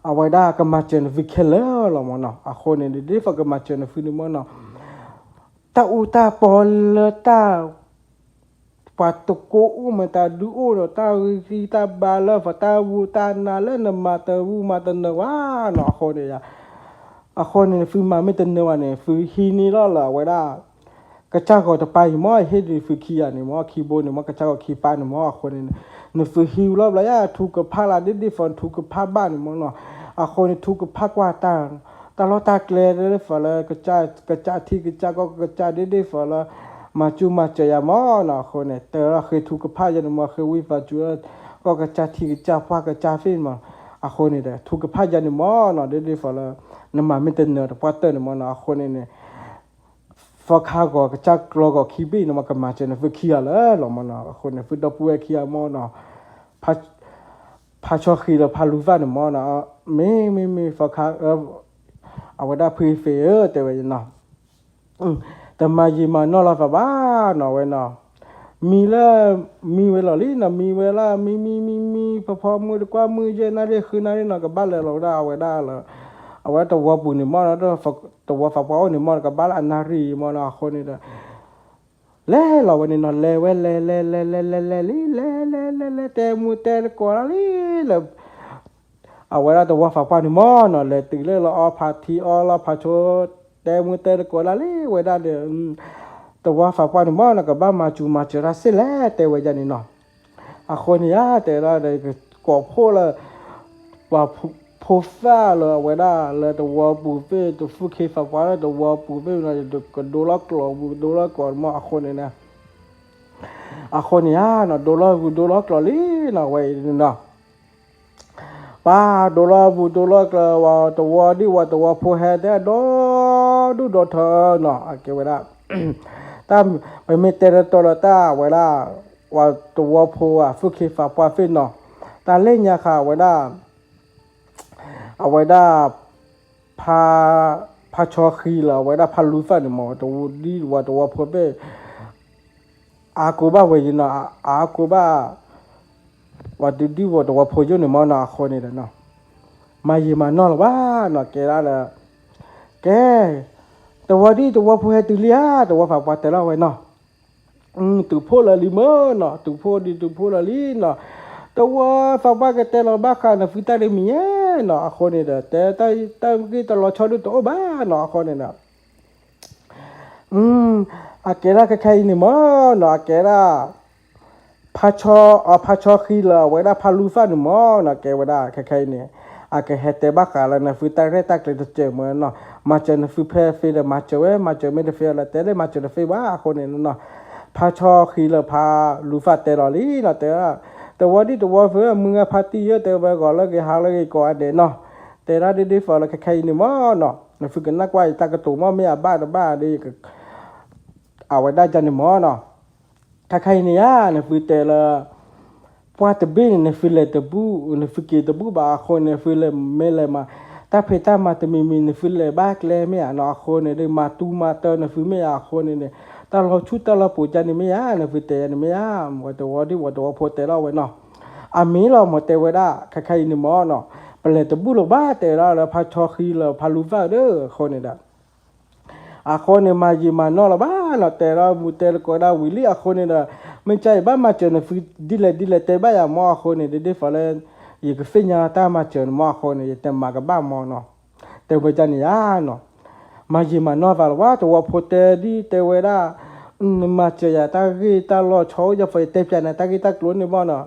เอาไว้ได้ก็มาเจอฟิกเคลเลอร์หรอมั้งเนาะคนนี้ดีฟังก็มาเจอฟินี่มั้งเนาะตาอุตาปอลตาpatoko mata duo no ta kita bala fata wuta na le na mata wu mata na wa no khone ya akhone fu ma me tan wa ne fu hi ni la wa da ka cha ko ta pai mo he di fu ki ya ni mo ki bo ni mo ka cha ko ki pa ni mo akhone ne fu hi la ya thu ka pha la di fon thu ka pha ba ni mo no akhone thu ka pha kwa ta lo ta kle le fa la ka cha thi ka cha ko ka cha di fa laมาจูมาเจยามอนะคนเนี่ยแต่เราเคยถูกกับพายันมาเคยวิฟาจูก็กระจายที่กระจายฟ้ากระจายฟินมาคนนี้เด้ถูกกับพายันมอนะเดี๋ยวฟ้าละน้ำมันไม่เต็มเนื้อแต่พอเติมมาคนนี้เนี่ยฟ้าข้าก็กระจายเราก็ขี้บีน้ำมันก็มาเจนฟื้นขี้อะไรหรอมันนะคนเนี่ยฟื้นดับป่วยขี้มอนะพาชอขี้แล้วพาลูฟ้าเนี่ยมอนะไม่ฟ้าข้าเอาไว้ได้พื้นเฟือแต่ว่าเนาะแต่มาจีมานอลาฟาบ้าเนาะเว้ยเนาะมีเวลาลีนะมีเวลามีพอมือดีกว่ามือเจน่าเรียคือน่าเรียนกับบ้านเลยเราได้เอาไว้ได้เลยเอาไว้ตัวปุ่นนี่มันแล้วตัวฝากเป้านี่มันกับบ้านอันนารีมันนะคนนี้เด้อเล่เราวันนี้นอนเล่เว้ยเล่แต่มือแต่ก่อนลีเลยเอาไว้ได้ตัวฝากเป้านี่มันเนาะเลยตื่นเลยเราเอาพาทีเอาเราพาโชดแต่มือเตะก็ละเลยเวลาเดี๋ยวตัวฝากปานมันก็บ้ามาจูมาเจอราศีแล้วแต่เวลานี้เนาะคนนี้แต่ละเดี๋ยวก็พอละว่าพ profile là vậy đó là the war bù về the phụ khi phải qua the war bù về là the đô la còn mà con này nè con này nó đô la clo lý là vậy nè ba đô la là the war đi the war po head đó đô thơ nè cái vậy đó taไปไม่เตะตัวละตาเวลาว่าตัวพูอ่ะฝึกขี้ฝาปาฟินเนาะตาเล่นยาค่ะเวลาเอาไว้ได้พาชอขี้ละไว้ได้พาลูฟันหมอตัวดีว่าตัวพูไปอากูบ้าเวยินะอากูบ้าว่าดีว่าตัวพูอยู่ในมอนาคนนี่แหละเนาะมายีมานอนว่าเนาะแกละเลยแกตัวดีตัวพูให้ตุเลียตัวฝาปาแต่ละไว้เนาะtu po la lima na tu po la li na tawa fa ba ke te la ba ka na fita de mi na khone da te ta ki ta lo chodu to ba na khone na akera ka khai ni ma na akera pha cho khi la wa da pha lu fa ni ma na ke wa da ka khai ni ake hete ba ka la na fita re ta ke te mo na ma che na fu fe de ma che me de fe la te le ma che de fe ba khone naพาชอคือละพาลูฟาเตลอลี่ละแต่ว่าที่ตัวเพื่อมึงพาตีเยอะแต่ไปก่อนแล้วก็หาแล้วก็ก่อนเดนเนาะแต่ละดีๆฝรั่งใครนี่มั้งเนาะนั่นฝึกกันนักไว้ตากระตุกมั้งไม่อาบ้าดีก็เอาไว้ได้จันนี่มั้งเนาะถ้าใครเนี่ยนั่นฝึกแต่ละพอตะบินนั่นฝึกเลยตะบูนั่นฝึกกี่ตะบูบาคนนั่นฝึกเลยไม่เลยมาถ้าเพต้ามาตะมีนั่นฝึกเลยบ้าเลยไม่อ่ะเนาะคนเนี่ยได้มาตูมาเตอนั่นฝึกไม่อ่ะคนเนี่ยตาเราชุดตาเราปูจันนี่ไม่ยาเนี่ยฟิเตนี่ไม่ยาว่าตัวโพเตเราไว้เนาะอามีเราหมดเตไว้ได้ใครนี่หมอเนาะเปลี่ยนตัวบุรุษบ้าเตเราแล้วพาชอคีเราพาลูฟ้าเด้อคนนี่ได้คนนี่มาจีมาเนาะละบ้าเนาะแต่เราบุเตก็ได้วิลี่คนนี่ได้ไม่ใช่บ้ามาเจอเนี่ยฟิดิเลเตบ้าอย่างหมอคนนี่ได้ฝันเลยอีกฟิญญาตามาเจอหมอคนนี่แต่มากับบ้าหมอเนาะแต่ไปจันนี่ยาเนาะมาจีมานอว่าว่าตัวโพเตดีเตเวดามาเจียตากีตาลอชอจะไฟเตปจันตากีตากลุ้นในบ้านเนาะ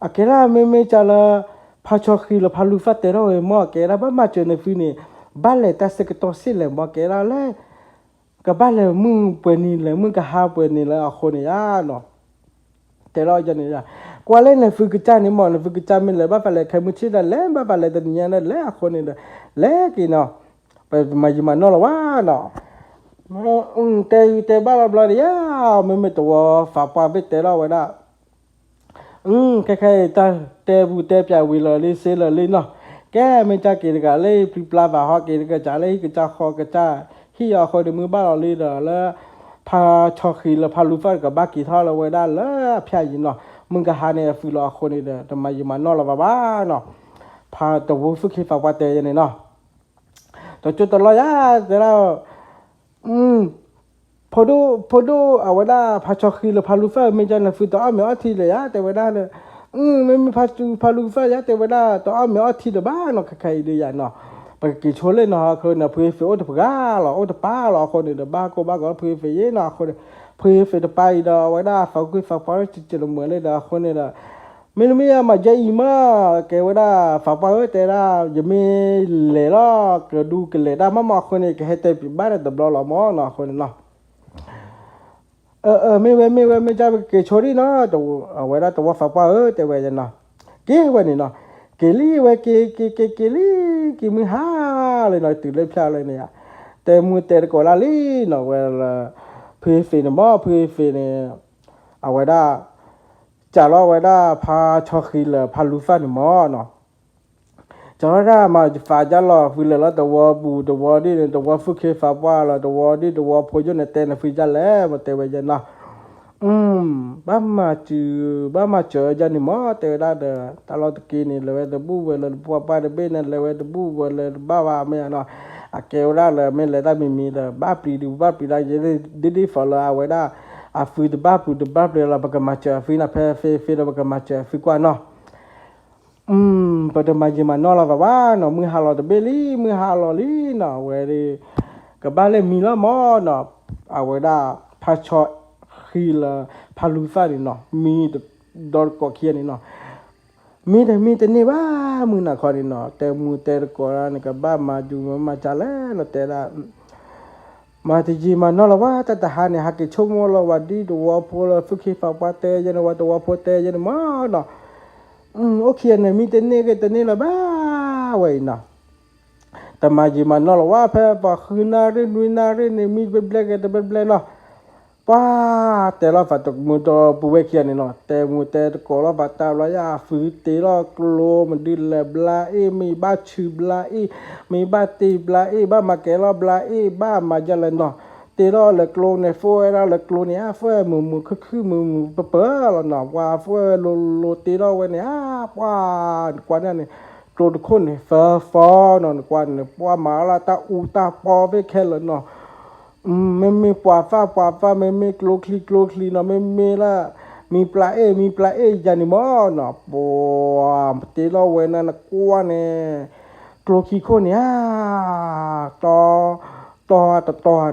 อะเกล้าไม่จะละพาชอคีละพาลูฟัตเตเราเอมอเกล้าบ้ามาเจอในฟินี่บ้านเลยตาสกตอสิเลยมอเกล้าเลยกับบ้านเลยมึงเปิดนี่เลยมึงกับหาเปิดนี่เลยคนนี่อ่ะเนาะแต่เราจะนี่ละกว่าเล่นในฟิกจ้านี่มอในฟิกจ้าไม่เลยบ้าไปเลยใครมุชิดเลยบ้าไปเลยแต่เนี่ยนั่นเลยคนนี่เลยเล็กเนาะไปมาจีมาโนละว่าเนาะแต่บ้าบลาเดียไม่ตัวฝาปาไปแต่เราไว้ละแค่ตาแต่บูแต่ปลายวิลเลยเซลเลยเนาะแกไม่จะกินกันเลยพริบลาบาฮอกินกันจ่าเลยกันจ่าคอกันจ่าที่ยาคอยดูมือบ้าเราเลยเด้อแล้วพาชอคีแล้วพาลูฟันกับบ้ากี่ท่อเราไว้ได้แล้วพี่ยินเนาะมึงก็หาเนี่ยฟิลาคนนี้เด้อทำไมจีมาโนละบ้าเนาะพาตัวฝึกให้ฝาปาเตยเนี่ยเนาะตัวจุดตลอดแต่เราพอดูเอาไว้ได้พาชอคีหรือพาลูฟ่าไม่จะนะฟิตัวอ้อมไม่อ้อทีเลยอะแต่ไว้ได้เลยไม่มีพาลูฟ่ายะแต่ไว้ได้ตัวอ้อมไม่อ้อทีเดบ้าเนาะใครดีอย่างเนาะไปกี่ชนเลยเนาะคนน่ะเพื่อฟิโอตะปะหรอโอตะป้าหรอคนเดบ้าก็บ้าก็เพื่อฟิเยเนาะคนเพื่อฟิตะไปเด้อไว้ได้ฝากคุยฝากปาจิตเหมือนเลยเด้อคนเนี่ย Minumia majaima ke wada fapa te ra yemi le la ke du ke le da mama khone ke hete pi bare da bla la mo na khone na me ja ke chori na to wada to wa fapa te we na ke we ni na ke li we ke li ki mi ha le na tu le pya le ne ya te mu te ko la li na we la phi fi na mo phi fi ne a wadaจ่าเราไว้ได้พาชอคีเลยพาลูฟ้าหนึ่งหม้อเนาะจ่าเราได้มาฝ่ายจ่าเราฟิลเลยแล้วตัวบูตัวดีเนี่ยตัวฟุกเคฟ้าว่าเราตัวดีตัวพอยนเตนฟิจ่าแล้วมาเตวยันนะบ้ามาเจอจันนี่หม้อเตวได้เด้อตลอดกินนี่เลยตัวบูเลยปัวป้าเดเบนเลยตัวบูเลยบ้าว่าไม่เนาะอะเกลได้เลยไม่เลยได้ไม่มีเลยบ้าปีได้ยังดีฝ่าเราไว้ได้อาฟิดบ้าเลยเราบักมาเจอฟิน่ะเฟเราบักมาเจอฟิกว่าเนาะพอจะมาจิมาเนาะเราว่าเนาะมือหาเราตะเบลี่มือหาเราลี่เนาะเวรีกับบ้านเลยมีละหม้อเนาะเอาไว้ได้พาชอคีละพาลูฟ้านี่เนาะมีดอร์กอเคียนี่เนาะ มีแต่นี่บ้ามึงน่ะคอนี่เนาะแต่มูแต่ก่อนนี่ก็บ้ามาจูมาจาแล้วเนาะแต่ละมาที่จีมานอละว่าแต่หาเนี่ยฮักกิชมละว่าดีตัวพอละฟุกิฟ้าปาเตยันว่าตัวพอเตยันมาเนาะโอเคเนี่ยมีแต่นี่ก็แต่นี่ละบ้าไว้เนาะแต่มาจีมานอละว่าเพ่ปะคืนนาเรนุยนาเรเนี่ยมีเบลเบลก็แต่เบลเบลเนาะป้าแต่ละฝัดตกมือตัวปุเวคียนี่เนาะแต่มือแต่ก็ละฝัดตาละยาฝืนเตละกลัวมันดิเลบลาเอมีบ้าชื่อบลาเอมีบ้าตีบลาเอบ้ามาเกละบลาเอบ้ามาจัลเนาะเตละเล็กโลเนี่ยฟัวละเล็กโลเนี่ยฟัวมือคือมือเป๋อละเนาะว่าฟัวโลเตละเวเนี่ยป้ากว่านั่นนี่ตัวคนเนี่ยฟ้าเนาะกว่าเนี่ยป้ามาละตาอูตาปอเวแค่ละเนาะไม่ปวาฟ้าไม่โกลคลีเนาะไม่ละมีปลาเอจานิมอเนาะปวเตลเวนันกวนเนี่ยโกลคีโคเนี่ยต่อ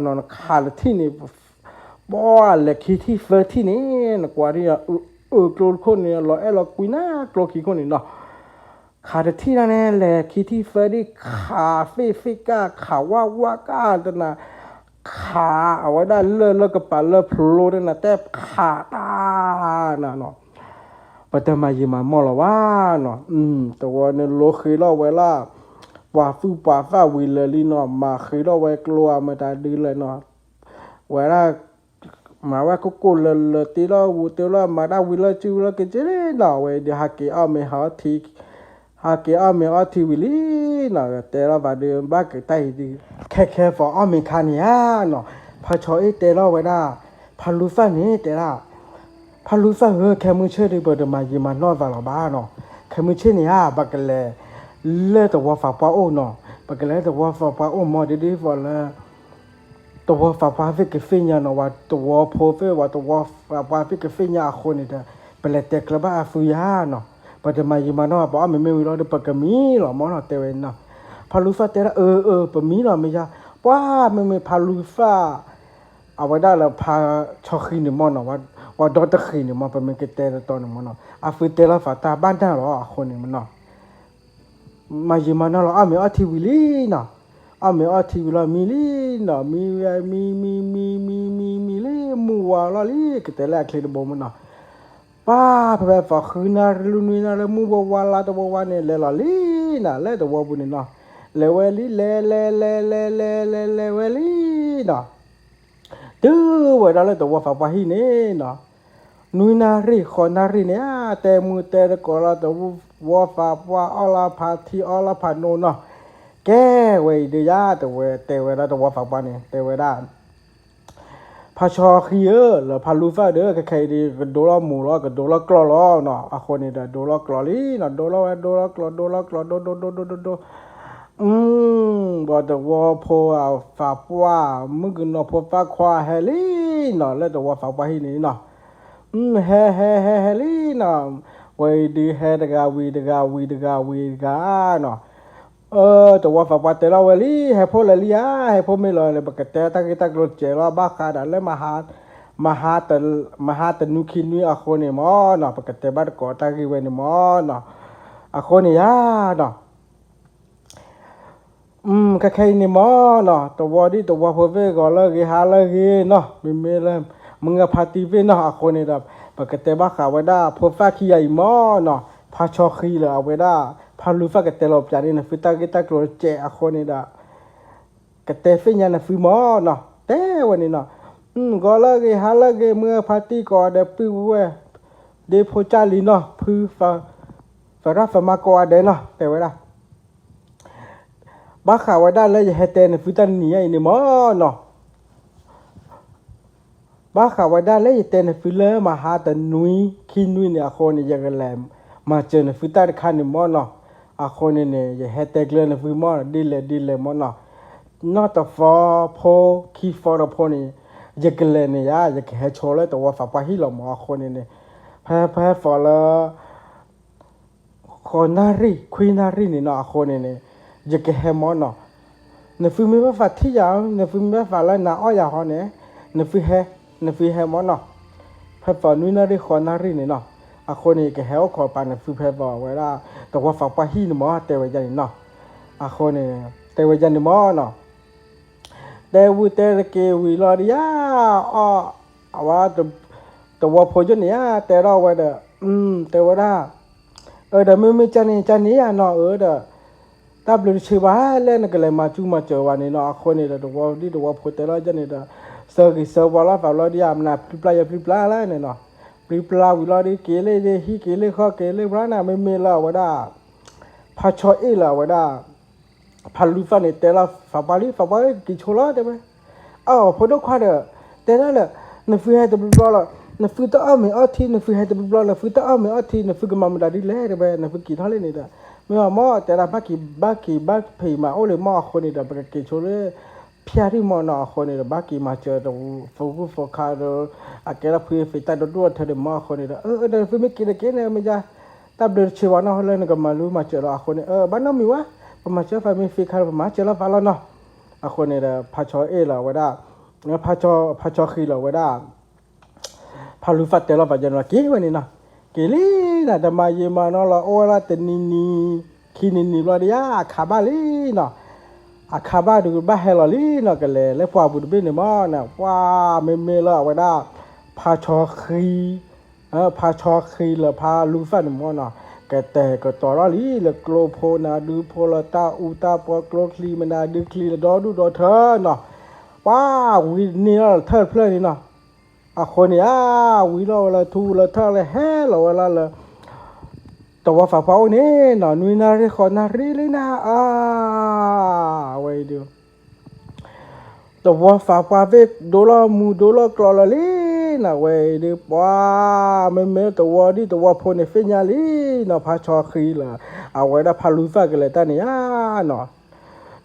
เนาะขาดที่นี่บ่เล็กที่เฟอร์ที่นี่นะกว่าที่โกลโคเนี่ยเราคุยนะโกลคีโคเนี่ยเนาะขาดที่นั่นแหละที่เฟอร์ที่ขาฟิกาขาว่ากาตนะขาเอาไว้ได้เลิกกับปลาเลิกพลูด้วยนะแต่ขาตาน่ะเนาะปัตตมายิมามอละว่าเนาะตัวเนี่ยโลคือเราเวลาปวาฟ้าวิลลีเนาะมาคือเราไว้กลัวมาตาดีเลยเนาะเวลามาว่ากูเลยตีเราวูตีเรามาได้วิลจูเราก็จะได้เนาะเว้ยเดี๋ยวหากี่เอาไม่หาทีวิลีเนาะแต่เราบาดเดิมบ้าเกิดไตดีแค่ฟออ้อมีคานี่เนาะพอชอยเตเราไว้ได้พาลูฟ้านี่แต่ละพาลูฟ้าแค่มือเชื่อได้เบิดมายิมานอนว่าเราบ้าเนาะแค่มือเชื่อนี่บักเลยเล่ตัวฝากป้าโอเนาะบักเลยตัวฝากป้าโอมอดีฟอลตัวฝากป้าฟิกฟิญญาเนาะว่าตัวโพเฟว่าตัวฝากป้าฟิกฟิญญาคนนี่เด้อเป็นแต่กระบ้าฟุยาเนาะปัจจัยมาเนาะบอกไม่มีเราเด็กปกมีหรอมอเนาะเตวินเนาะพาลูฟ้าเตระปมีหรอไม่ใช่ป้าไม่พาลูฟ้าเอาไว้ได้แล้วพาชอคีนี่มอเนาะว่าดอตคีนี่มอเป็นมันก็เตระตอนนี่มอเนาะอาฟิเตระฝาตาบ้านได้หรอคนนี่มันเนาะมาเนาะเราไม่ทีวิลีเนาะไม่ทีวิลามิลีเนาะมีลีมัวลอลีก็เตระคลีดบมันเนาะป้าเพื่อฝากคืนนาลุนีนาเรมูบวาลาตัววานี่เลลาลีน่ะเลตัวบุญเนาะเลเวลีเลเวลีเนาะดูไว้ได้เลยตัวฝากไปที่นี่เนาะนุยนารีขอนารีเนี่ยแต่มือแต่ก็ละตัวฝากว่าอลาพาทีอลาพาโนเนาะแกไว้เดียตัวแต่เวลาตัวฝากไปนี่แต่เวลาพาชอขี้หรือพาลูฟ้าเด้อใครดีก็โดลหมูล้อก็โดลกลอล้อเนาะอะคนนี้เด้อโดลกลอลีเนาะโดลกลอโดบ่แต่ว่าพอฝากว่ามึงก็เนาะพอฝากควาเฮลีเนาะแล้วแต่ว่าฝากไปที่นี่เนาะเฮลีเนาะไว้ดีเฮตกาวีเนาะแต่ว่าฝากว่าแต่เราเวลี่ให้พอละลีให้พอไม่เลยบักแต่ตักรถเจราบ้าขาดันเลยมาหาแต่นุคินนี่อะคนนี่มอเนาะบักแต่บ้านก่อตากีเวนี่มอเนาะอะคนนี่เนาะก็แค่นี่มอเนาะตัวพอเวก็เลิกหาเลิกเนาะไม่เลยมึงก็พาตีเวเนาะอะคนนี่แบบบักแต่บ้าขาไว้ได้พอฟ้าขี้ใหญ่มอเนาะพาชอขี้เลยเอาไว้ได้พาลูฟ้าก็เตลบจานี่นะฟิตาโกรเจอะคนนี่ละก็เตฟิญญานะฟิมอเนาะเตวันนี้เนาะก็เลิกหาเลิกเมื่อพาร์ตี้ก็เดปิวเวเดโพจาลีเนาะพือฟาราฟมาโกอเดเนาะแต่เวลาบ้าข่าวได้เลยจะให้เตนฟิตันนี่ไอ้นี่มอเนาะบ้าข่าวได้เลยเตนฟิเลมาหาแต่นุยขี้นุยเนี่ยคนนี่ยังแหลมมาเจอฟิตาคันนี่มอเนาะอะคนนี่จะเฮตเกลนฟิมอดีเลยมอเนาะ not for po key for the pony จะเกลนี่ยาจะแค่โชว์เลยแต่ว่าฝากไปที่เราหมอคนนี่แพ้ for ละคนนารีควีนารีนี่เนาะคนนี่จะแค่มอเนาะในฟิมีว่าฝากที่ยาวในฟิมีว่าฝากแล้วน่าอ้อยอย่างเนี่ยในฟิมอเนาะแพ้ฝากนุยนารีคนนารีนี่เนาะอ คนนี้ก็เฮลขอปานฟูเพบอกไว้ละแต่ว่าฝากไปฮีนหมอเตวยันเนาะคนนี้เตวยันหมอเนาะเดวูเตระเกวีลอดียาอ๋อว่าตัวพอจเนี่ยแต่เราไว้เด้อแต่ว่าได้เดี๋ยวไม่จันนี่อ่ะเนาะเด้อตับเลยชื่อว่าเล่นก็เลยมาจูมาเจอวันนี้เนาะคนนี้เด้อตัวพอแต่เราจันนี่เด้อเซอร์กิเซอร์บอลฟ้าลอดียามนาพริปลาแล้วเนี่ยเนาะพริปลาวิลอดีเกเลเดฮีเกเลข้อเกเลบรานะไม่เมล่าว่าได้พาชอเอล่ะว่าได้พาลูฟานี่แต่ละฟาบาลีกิโชล่าได้ไหมพอดควาเด้อแต่นั่นแหละนฟิให้ตัวบลานฟิตอ้อมไม่ทีนฟิให้ตัวบลานฟิตอ้อมไม่ทีนฟิกมาไม่ได้เลยเด้อนฟิกิท่าเลยนี่เด้อไม่ว่าหม้อแต่ละบักเพย์มาโอ้เลยหม้อคนนี่เด้อเป็นกิโชล่พิอาริมอนอคนนี่เด้อบักมาเจอตัวโฟกัสอาเกล้าฟิตาดูเธอเด้อหม้อคนนี่เด้อเด้อฟิไม่กินเนี่ยไม่จ้าตับเดือดเชื่อว่าน้องเลยนึกมารู้มาเจอเราคนนี่บ้านน้องมีวะมาเจอไฟไม่ฟิกคาร์มาเจอแล้วฟ้าแล้วเนาะคนนี่เด้อพาชอเอล่ะว่าได้เนี่ยพาชอขีล่ะว่าได้พาลูฟัดเตล่ะว่าจะน่าเกี่ยวนี่นะเกี่ยวนะแต่มาเยมาเนาะละโอ้ละเตนีขีนีละเดียขาบาลีเนาะขาบาดูบ้าเฮลลีเนาะกันเลยพอบุตรเป็นเนี่ยมั้งนะว่าไม่ละว่าได้พาชอขีพาชอขีละพาลูฟัดเนี่ยมั้งเนาะแต่ก็ต่อละลีละโกลโพนาดูโพลตาอูตาปอโกลคลีมันนาดูคลีละดอดูดอเธอเนาะว้าวินี่ละเธอเพื่อนนี่เนาะคนนี้วิโรละทูละเธอละเฮละเวลาละตัวฟ้าเผาเนี่ยเนาะนุยนาเรขอนารีเลยนะไว้เดียวตัวฟ้าเผาเวกโดลากรอละลีนะไว้เดียวว้าไม่ตัวพอเนี่ยเฟียลีนะพาชอคีละเอาไว้ได้พาลุยฟ้ากันเลยตาเนี่ยเนาะ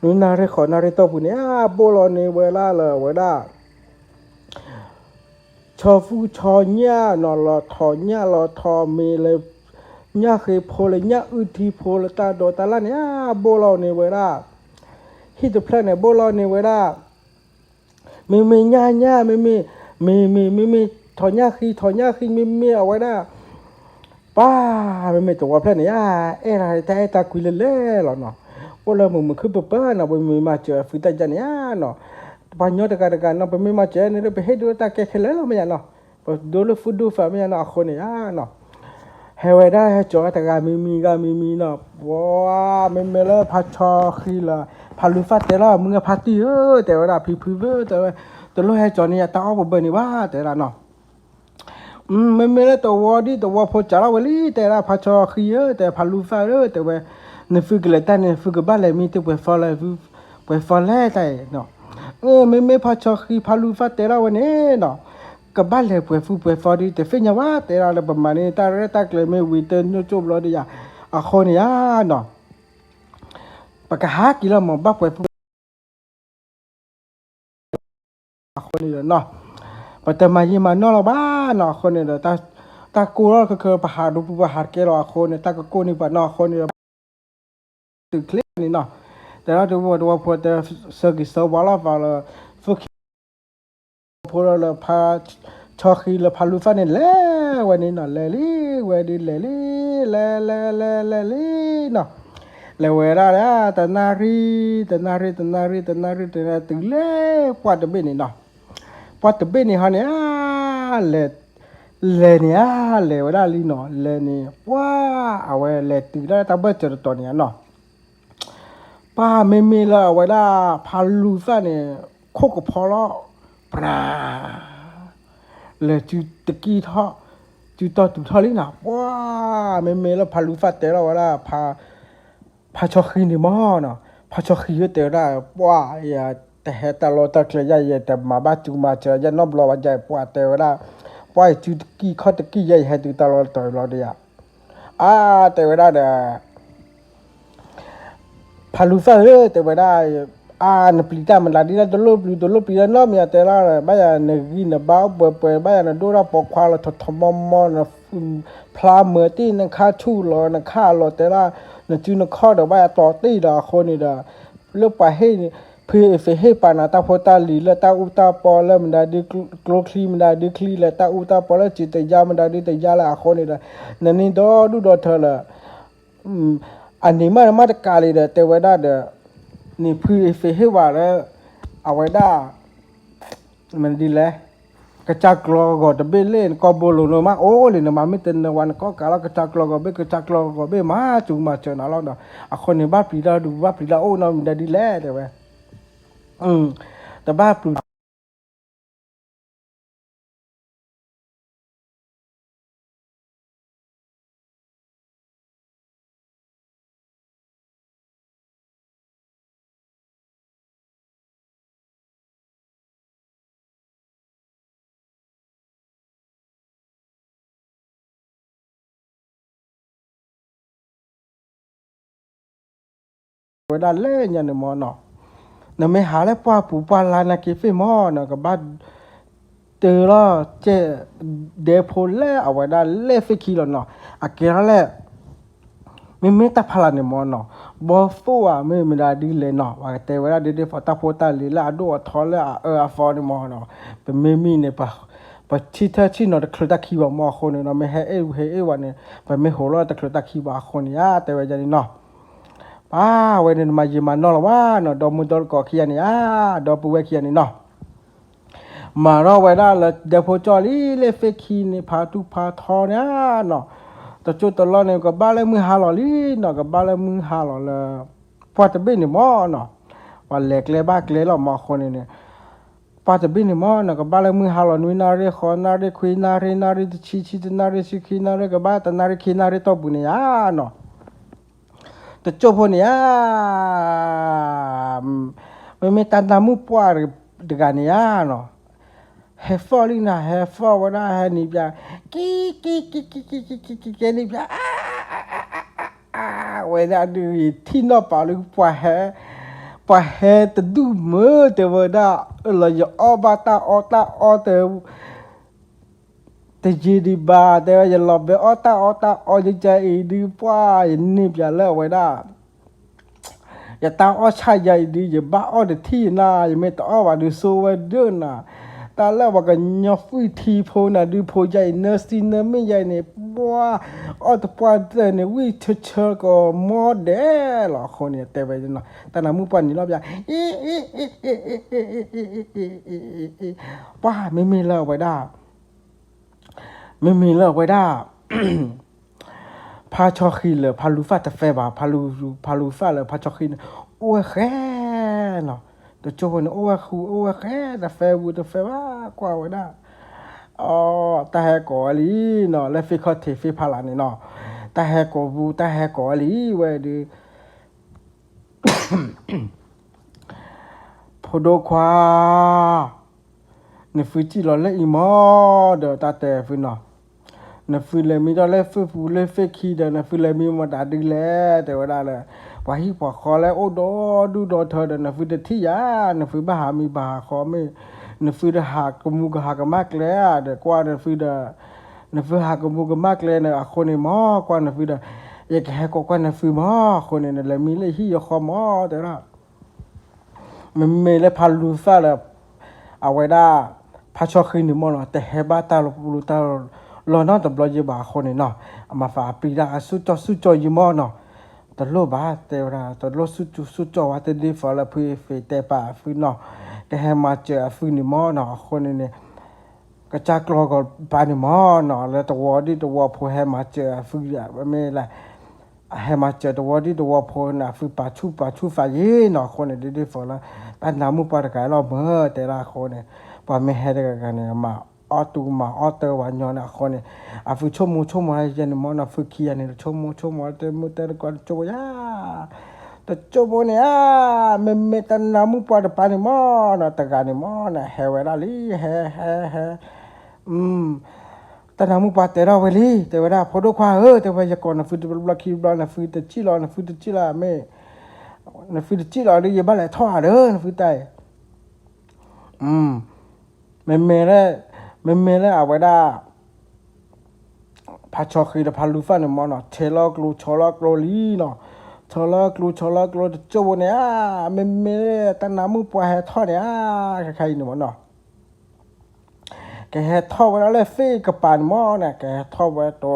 นุยนาเรขอนารีตัวปุ่นเนี่ยโบลอเนี่ยเวลาละไว้ได้ชอฟูชอเนี่ยนอลอทอเนี่ยลอทอเมเลยเนี่ยเคยโพเลยเนี่ยทีโพลตาโดตาละเนี่ยโบลอเนี่ยเวลาฮิตเพลเนี่ยโบลอเนี่ยเวลาไม่เนี่ยไม่ทอเนี่ยคือไม่เอาไว้ได้ป้าไม่ตัวเพลเนี่ยอะไรแต่ตาคุยเล่หรอเนาะโบลอมึงคือเปิ้ลเนาะไม่มาเจอฟิตาจันเนี่ยเนาะปัญญาตะการเนาะไม่มาเจอเนี่ยไปให้ดูตาแกเคลื่อนแล้วไม่เนาะดูแลฟุตดูฟ้าไม่เนาะคนเนี่ยเนาะเฮวันได้ให้จอตะการมีเนาะว้าไม่เลยพัชชอขี้ละพัลุฟ้าแต่ละมึงก็พัดตีแต่ว่าพี่แต่ว่าตัวลูกให้จอเนี่ยตาเอาบ่เบนี่ว่าแต่ละเนาะไม่เลยตัวพอจ่าละวลีแต่ละพัชชอขี้แต่พัลุฟ้าแต่ว่าเนี่ยฝึกเลยแต่เนี่ยฝึกบ้านเลยมีแต่ไปฟอลเลยแต่เนาะไม่พอชอคีพาลูฟาเตระวันนี้เนาะกับบ้านเลยเปิดฟอดีแต่เฟียว่าเตระอะไรประมาณนี้ตาเรตักเลยไม่วิเตอร์นู่จบแล้วดิยาคนนี้เนาะปากกาฮักกิโลมันบ้าเปิดคนนี้เนาะปัตตานีมานอลบ้านเนาะคนนี้เนาะตากูเราก็คือปะหาดูปะหาเกลอคนนี้ตาก็กูนี่ปะเนาะคนนี้ตึกเล็กนี่เนาะแต่เราดูว่าพอแต่เซอร์กิสวาลาฟาลฟุกพอเราพาชอคีเราพาลูฟ้าเนี่ยแล้ววันนี้เนาะเลยลี่วันนี้เลยลี่เลยเนาะแล้วเวลาเนี่ยแต่นารีตึงเล่ปวดตะเบนี่เนาะปวดตะเบนี่ฮะเนี่ยเลยเนี่ยเลยเวลาลีเนาะเลยนี่ว้าเอาไว้เลยตึงได้ตะเบเจอตัวเนี่ยเนาะป้าไม่ละเวลาพาลูฟ้าเนี่ยโคกพอแล้วปราเลยจุดตะกี้ท่อจุดต่อตุ่ท่อลินะว้าไม่ละพาลูฟ้าแต่ละเวลาพาชอคีนี่มั้งเนาะพาชอคีเยอะแต่ละว้าอย่าแต่ตลอดตะเกียบใหญ่แต่มาบ้านจุมาเจอยันนอบรอวันใหญ่ปวดแต่เวลาปล่อยจุดตะกี้ข้อตะกี้ใหญ่ให้ตุตลอดเดียแต่เวลาเนี่ยพาลูฟ้าแต่เวลานปลิตามันลาดีนะตัวลบปีแล้วเนาะมีแต่ละบ้านเนี่ยกินบ้าเปิดบ้านเนี่ยดูเราปอกควาเราทมนะพลาเมื่อที่นั่งข้าชู้รอนั่งข้ารอแต่ละนั่งจูนข้อเดี๋ยวบ้านต่อตีดาคนนี่ดาเลือกไปให้ phía phía hết bà nào ta phô ta lì là ta u ta bỏ là mình đã đi clocli mình đã đi cli là ta u ta bỏ là chỉ tay ra mình đã đi tay ra là khó này là nên đó đủ đó thôi là anh ấy mà cái cali đó tại vậy đóนี่พี่เฟให้ว่าแล้วเอาไว้ได้มันดีแล้วกระจักรอก็จะเบเล่นก็โบลูนมาโอ้เลยนะมาไม่เต็นวันก็กะแล้วกระจักรอก็เบกระจักรอก็เบมาจุงมาเจอนะเราเนาะอ่ะคนในบ้านปีเราดูบ้านปีเราโอ้เนาะมันดีแล้วแต่ว่าแต่บ้านปีเวลาเล่นอย่างนี้มอเนาะนั่นไม่หาแล้วป้าปู่ป้าลานาเกฟมอเนาะกับบ้านเจอแล้วเจเดพอลเล่เอาไว้ได้เล่ฟิกีแล้วเนาะอ่ะเกล้าแล้วไม่ตาพลานี่มอเนาะบอฟัวไม่ได้ดีเลยเนาะว่าแต่เวลาเด็กๆพอตาโพตาลีละดูทอลละฟอนี่มอเนาะเป็นไม่มีเนี่ยปะชิเธอชิเนาะตะครุตะคีบมอคนเนาะไม่ให้เอวันเนี่ยไปไม่หัวเราะตะครุตะคีบคนยาแต่ว่าจะนี่เนาะป้าเวันนี้มาเยี่ยมนอละว่าเนาะดอมุดอลก็ขี้นี่ดอปูเวขี้นี่เนาะมาเราไว้ได้ละเดี๋ยวพอจอลีเลฟคีนี่พาทุพาทอเนี่ยเนาะแต่จุดตลอดเนี่ยก็บ้านเลยมือหาหล่อลีเนาะก็บ้านเลยมือหาหล่อเลยพอจะเป็นนี่มอเนาะวันเล็กเลยบ้านเล็กเรามาคนเนี่ยพอจะเป็นนี่มอเนาะก็บ้านเลยมือหาหล่อนุ้ยนาเรขอนาเรคุยนาเรชีนาเรชิคีนาเรก็บ้านแต่นาเรคีนาเรตบุเนี่ยเนาะแต่จบพอเนี่ยไม่ตันตามุปวาร์ดกันเนี่ยเนาะเฮฟอลินะเฮฟอวันนั้นเฮนิบยากีนิบยาเวลาดูที่นอปาลูปะเฮตดูมือแต่ว่าได้เราจะอบาตาอแต่จีดีบาแต่ว่าจะหลบไปอจะใจดีปะนิบยาแล้วเวลาอย่าตาชายใหญ่ดีอย่าบ้าเด็ดที่น่าอย่าไม่ต้องว่าดูโซเวเดอร์น่ะตาแล้วว่ากันยอฟิทีโพน่ะดูโพใหญ่เนอร์ซีเนอร์ไม่ใหญ่เนี่ยบัวตะปอนเนี่ยวิเชอร์ก็มอเดลหรอคนเนี่ยแต่ไปจนเนาะแต่น้ำมือปอนนี่รอบใหญ่ป้าไม่มีเลิกไว้ได้พาชอคีเลยพาลูฟาตะเฟบาพาลูฟาเลยพาชอคีโอ้แค่เนาะตัวโจนโอ้แค่ตะเฟบูตะเฟบ้ากว่าไว้ได้อ๋อตาแฮกอลีเนาะแล้วฟิคอเทฟิพาลานี่เนาะตาแฮกอบูตาแฮกอลีเว้ยดิพอโดควาเนี่ยฟิจิลอเลอีมอเดตาเตฟิเนาะนะฟิเลมีตอเลฟฟูเลฟคีเดนะฟิเลมีมาดาดิเลแต่ว่าได้เลยว่าฮิปอคอแล้วโอ้ดูดอเธอเดนะฟิเดที่ยานะฟิบาหามีบาคอไม่นะฟิเดหากมูกหากมากเลยเดกว่านะฟิเดนะฟิหากมูกมากเลยนะคนนี้มอกว่านะฟิเดอยากให้กว่านะฟิมอคนนี้นะเลยมีเลยฮิยคอมอแต่ละมันไม่เลยพาลูฟ้าเลยเอาไว้ได้พาชอคืนหนึ่งมอเนาะแต่เฮบ้าตาลูตาเราเนาะแต่บล็อกยี่บาคนเนี่ยเนาะมาฝากปีดาสุดจอยยี่มอเนาะแต่โลบ้าแต่ว่าแต่โลสุดจอว่าแต่ดีฝ่าละพี่เฟแต่ป่าฟื้นเนาะแต่ให้มาเจอฟื้นนี่มอเนาะคนเนี่ยก็จากรอก็ปานี่มอเนาะแล้วตัวพอให้มาเจอฟื้นแบบไม่ละให้มาเจอตัวพอน่ะฟื้นป่าชูฝ่าเย่เนาะคนเนี่ยดีฝ่าละแต่น้ำมุปาตะไคร้เราเมื่อแต่ละคนเนี่ยป่าไม่ให้ได้กันเนี่ยมาอตูมาอเตอร์วันยอนะคนเนี่ยอาฟิชมูอะไรยันมอนะฟิคีอันนี้ชมูเตมุเตอร์ก่อนโจยาแต่โจโบเนี่ยไม่ตันน้ำมุปาดปานิมอนะตะการนิมอนะเฮเวลาลีเฮแต่น้ำมุปาเตเราเวลีแต่เวลาพอดูควาแต่ว่าจะก่อนนะฟิตบล็อกคิวบล็อกนะฟิตจิลอนะฟิตจิลาไม่นะฟิตจิลอเลยยังบ้านไหนท่อเด้อนะฟิตไตไม่เลยเอาไว้ได้พาชอคีเดพาลูฟ้าเนี่ยมอเนาะเทลอกลูชอลอกโรลีเนาะ ชอลากลูโจเนี่ยเมตันนามุปะแฮทอเนี่ยใครหนูเนาะแกแฮทอไว้แล้วเลยฟีกับปานหม้อเนี่ยแกแฮทอไว้ตั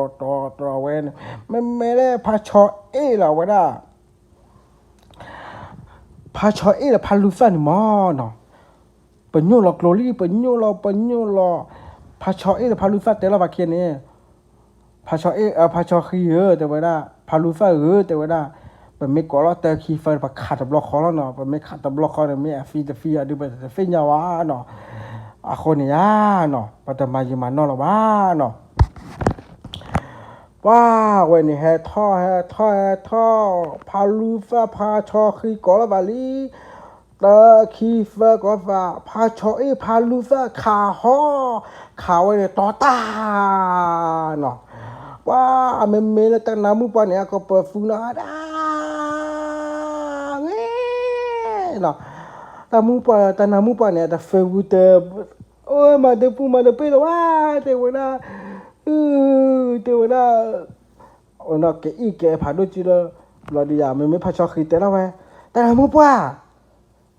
วเว้นไม่ได้พาชอเหรอวะน่ะพาชอละพาลูซันหม้อเนาะปัญญ์ลอกโลลี่ปัญญ์ลอพาชอละพาลูซันแต่ละบักเคียนเนี่ยพาชอพาชอขี้แต่ว่าน่ะพาลูซันแต่ว่าน่ะเป็นไม่ก่อแล้วแต่ขี้ไฟปะขาดบล็อกคอแล้วเนาะเป็นไม่ขาดบล็อกคอเนี่ยไม่ฟีดูไปแต่ฟียาวะเนาะคนเนี่ยเนาะปัตตมายิมานอละวะเนาะว้าเว้ยนี่แฮท่อพาลูฟ้าพาชอขี้ก่อละบาลีตะขี้ฟ้าก็ฟ้าพาชอพาลูฟ้าขาไว้เนี่ยต่อตาเนาะว้าเมละตั้งน้ำมุปะเนี่ยก็เปิดฟูนะดาเงี้ยเนาะตั้งน้ำมุปะเนี่ยแต่เฟวูเตโอ้ยมาเดปูแล้วว้าเทวดาเทวดาโอ้เนาะแกพาดูจีละเราดีอ่ะไม่พาชอขี้แต่ละเว้ยแต่น้ำมุปะ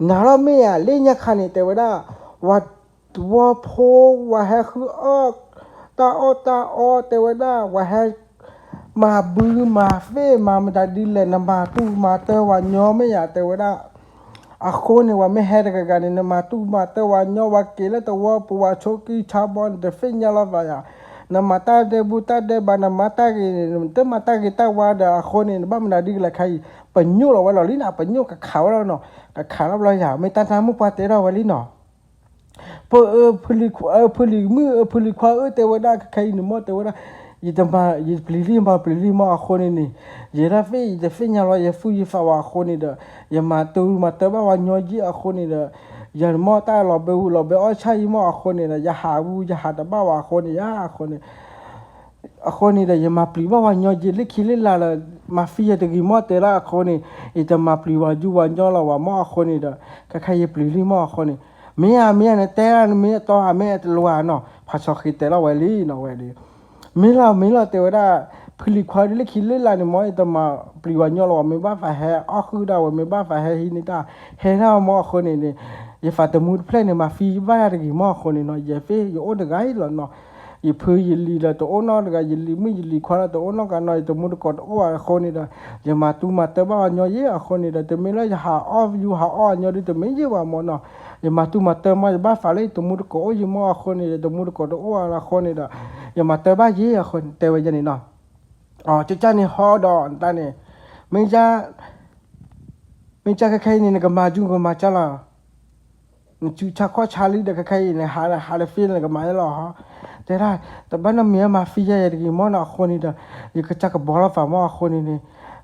นาเราไม่อ่ะเล่นยาคันนี่เทวดาว่าโพว่าแฮคือออกตาออเทวดาว่าแฮมาบือมาเฟมาไม่ได้ดีเลยนะมาตู้มาเตว่าย้อไม่อ่ะเทวดาAku ni wa meher ka gani na matu mata wa nyo wa kele to wa pu wa choki chabon de fenya la va ya na mata de buta de bana mata ki ta wa da aku ni ba mna di la khai penyu lo wa lo li na penyu ka khao lo no ka khao lo ya me ta ta mu pa te ra wa li no phuli kwa te wa da khai ni mo te wa da yi plili ma khone ni ye ra fe de fe nya lo ye fu yi fa wa khone da ye ma te ba wa nyo ji a khone da ya mo ta lo be o cha yi mo a khone da ya ha da ba wa khone ya khone da ye ma pli ba wa nyo ji le khi le la ma fi ye de gi mo te ra khone e ta ma pli wa ju wa nyo la wa mo a khone da ka kha ye plili mo a khone me ne te ra me to a me lo wa no pha so khi te la wa li no wa li Mila te wada pili kwari le kile la ni mo ita ma priwa nyolo me ba fa he aku da me ba fa he hini ta he na mo khone ni ye fa te mood play ni ma fi ba ya ri mo khone no ye fe yo o de gai lo no ye phu ye li la to ono ga ye li mi li khwa to ono ga no to mood ko o a khone da ye ma tu ma te ba nyo ye a khone da te me la ha off you ha on nyo de me ye wa mo no ye ma tu ma te ma ba fa le to mood ko o ye mo a khone de mood ko o a la khone da ya ma te ba ye a khone te wa ye ni no cha ni ho do ta ni mình cha cái này cái mà chung cái mà cha là chú cha khó cha lý được cái này hà là phi là cái mà là ha thế ra tập ban năm mà phi ra cái món nào khôn đi đó cái cha cái bỏ vào món khôn này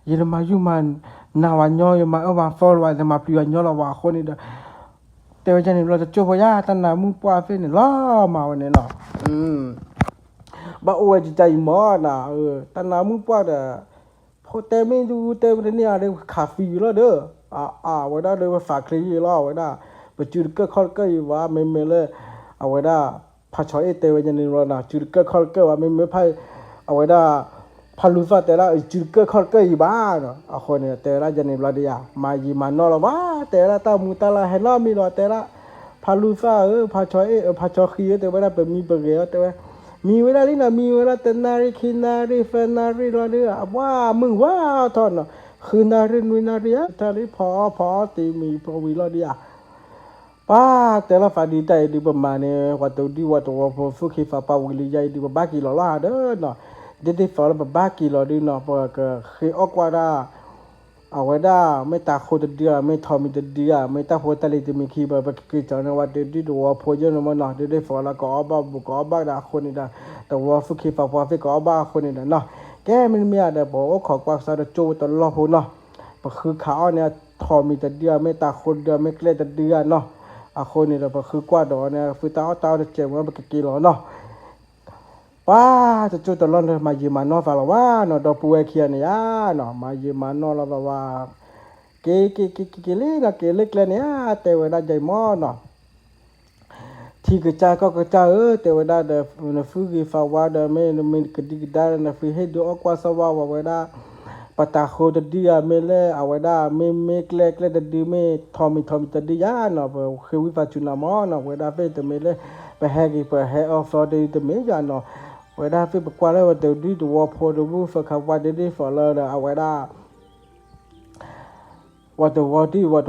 vậy là mà chung mà nào anh nhoi mà ở vào phơi vào mà phi anh nhoi là vào khôn đi đó thế bây giờ nàyเราจะช่วยya ta nào muốn qua phi này lo mà này nó bà ơi chỉ chạy mỏ nà ta nào muốn qua đóพอเต็มดูเต็มเนี่ยเดี๋ยวคาเฟ่แล้วเด้อวันนั้นเดี๋ยวฝากคลีแล้ววันนั้นไปจุดก็เขาก็อยู่ว่าไม่เลยวันนั้นพาชอยเตวันยันนี่แล้วนะจุดก็เขาก็ว่าไม่พายวันนั้นพาลูฟ้าแต่ละจุดก็เขาก็อยู่บ้านเนาะคนเนี่ยแต่ละยันนี่แล้วเดียมายีมันนอละว่าแต่ละตามุตาละเห็นแล้วมีหรอแต่ละพาลูฟ้าพาชอยพาชอขี้แต่วันนั้นเป็นมีเบอร์เกอร์แต่ว่ามีเวลานี่นะมีเวลาแต่นารีคินารีเฟนารีรอเดือว่ามึงว่าทอนคือนารีนุนารีทารีพอตีมีพอวิรอเดียป้าแต่ละฝ่ายดีใจดีประมาณนี้ว่าตัวพอฟุกิฟ้าปาวิลิใจดีบ้ากี่หล่อละเด้อเนาะเด็ดๆฝ่ายละบ้ากี่หล่อดีเนาะเพราะก็คือออกว่าได้เอาไว้ได้ไม่ตาโคตรเดียไม่ทอมิตรเดียไม่ตาโคตรเลยจะมีขี้แบบกิจการว่าเด็ดๆว่าพอเยอะมันเนาะเด็ดๆฝ่ายละก็บ้าได้คนนี้ได้แต่ว่าฟุกิฟ้าฟิก็บ้าคนนี้ได้เนาะแกมันมีอะไรบอกว่าขอกว่าสารโจตลอดพูนเนาะก็คือเขาเนี่ยทอมิตรเดียไม่ตาโคตรเดียไม่เกล็ดเดียเนาะคนนี้เราก็คือกว่าดอกเนี่ยฟื้นตาจะเจ็บว่าเป็นกี่หล่อเนาะป้าจะจุดตลอดมาเยี่ยมนอฟ้าละว่าเนาะดอกปัวเขียนเนี่ยเนาะมาเยี่ยมนอละว่าเกลี่นะเกลี่เลยเนี่ยแต่เวลาใจหม้อเนาะที่กระจายก็กระจายแต่เวลาเดี๋ยวฟื้นฟ้าว่าเดี๋ยวไม่กระดิกได้นะฟื้นให้ดูออกว่าสว่าเวลา ปตาโคตดีอะเมเลอาวดาเมเมกเลกเลตดีเมทอมิตดียาเนาะคือวิฟาจุนามอเนาะเวดาเฟตเมเลไปแฮกิไปแฮออฟฟอร์ดีตเมจาเนาะเวดาเฟปกว่าแล้วเดดีตัวพอดูบูฟคาวาดีฟอลเลอร์อาวดาว่าตั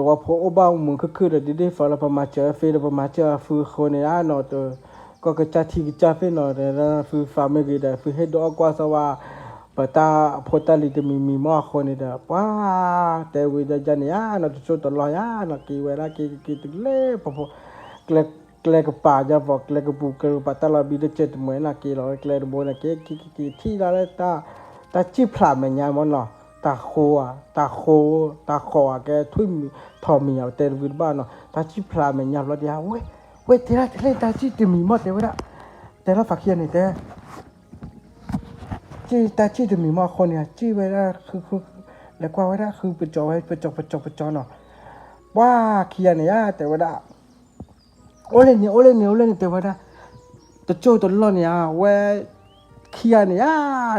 วพออบามึงคือดีฟอลเลอร์ประมาณเจอเฟประมาณเจอฟูคนเนี่ยเนาะตัวก็กระจายที่กระจายเฟเนาะเดี๋ยวฟูฟาร์มกี่เดี๋ยวฟูเฮดอกว่าสว่าปตาพอตาลิตมีมอคนนี่เด้อว้าแต่วิจารณ์เนี่ยนะทุกตัวลอยนะกี่เวลากี่ตึกเล่พอเกลเกลกป่าจะบอกเกลกบุกเกลปตาลาบิดเจ็ดเหมือนนะกี่เราเกลโบนะกี่ที่เราเลยตาจีพลามันยังมันเนาะตาโคแกทุ่มทอมีเอาแต่วิบ้านเนาะตาจีพลามันยังเราเดียวเว้ยเทเลตาจีจะมีหมดแต่ละฝักเขียนนี่แต่จีแต่จีจะมีมาคนเนี่ยจีไว้ได้คือแล้วก็ไว้ได้คือไปจอเนาะว่าเขียนเนี่ยแต่ว่าได้โอเล่นแต่ว่าได้ตัวโจตัวล้อเนี่ยเว้เขียนเนี่ย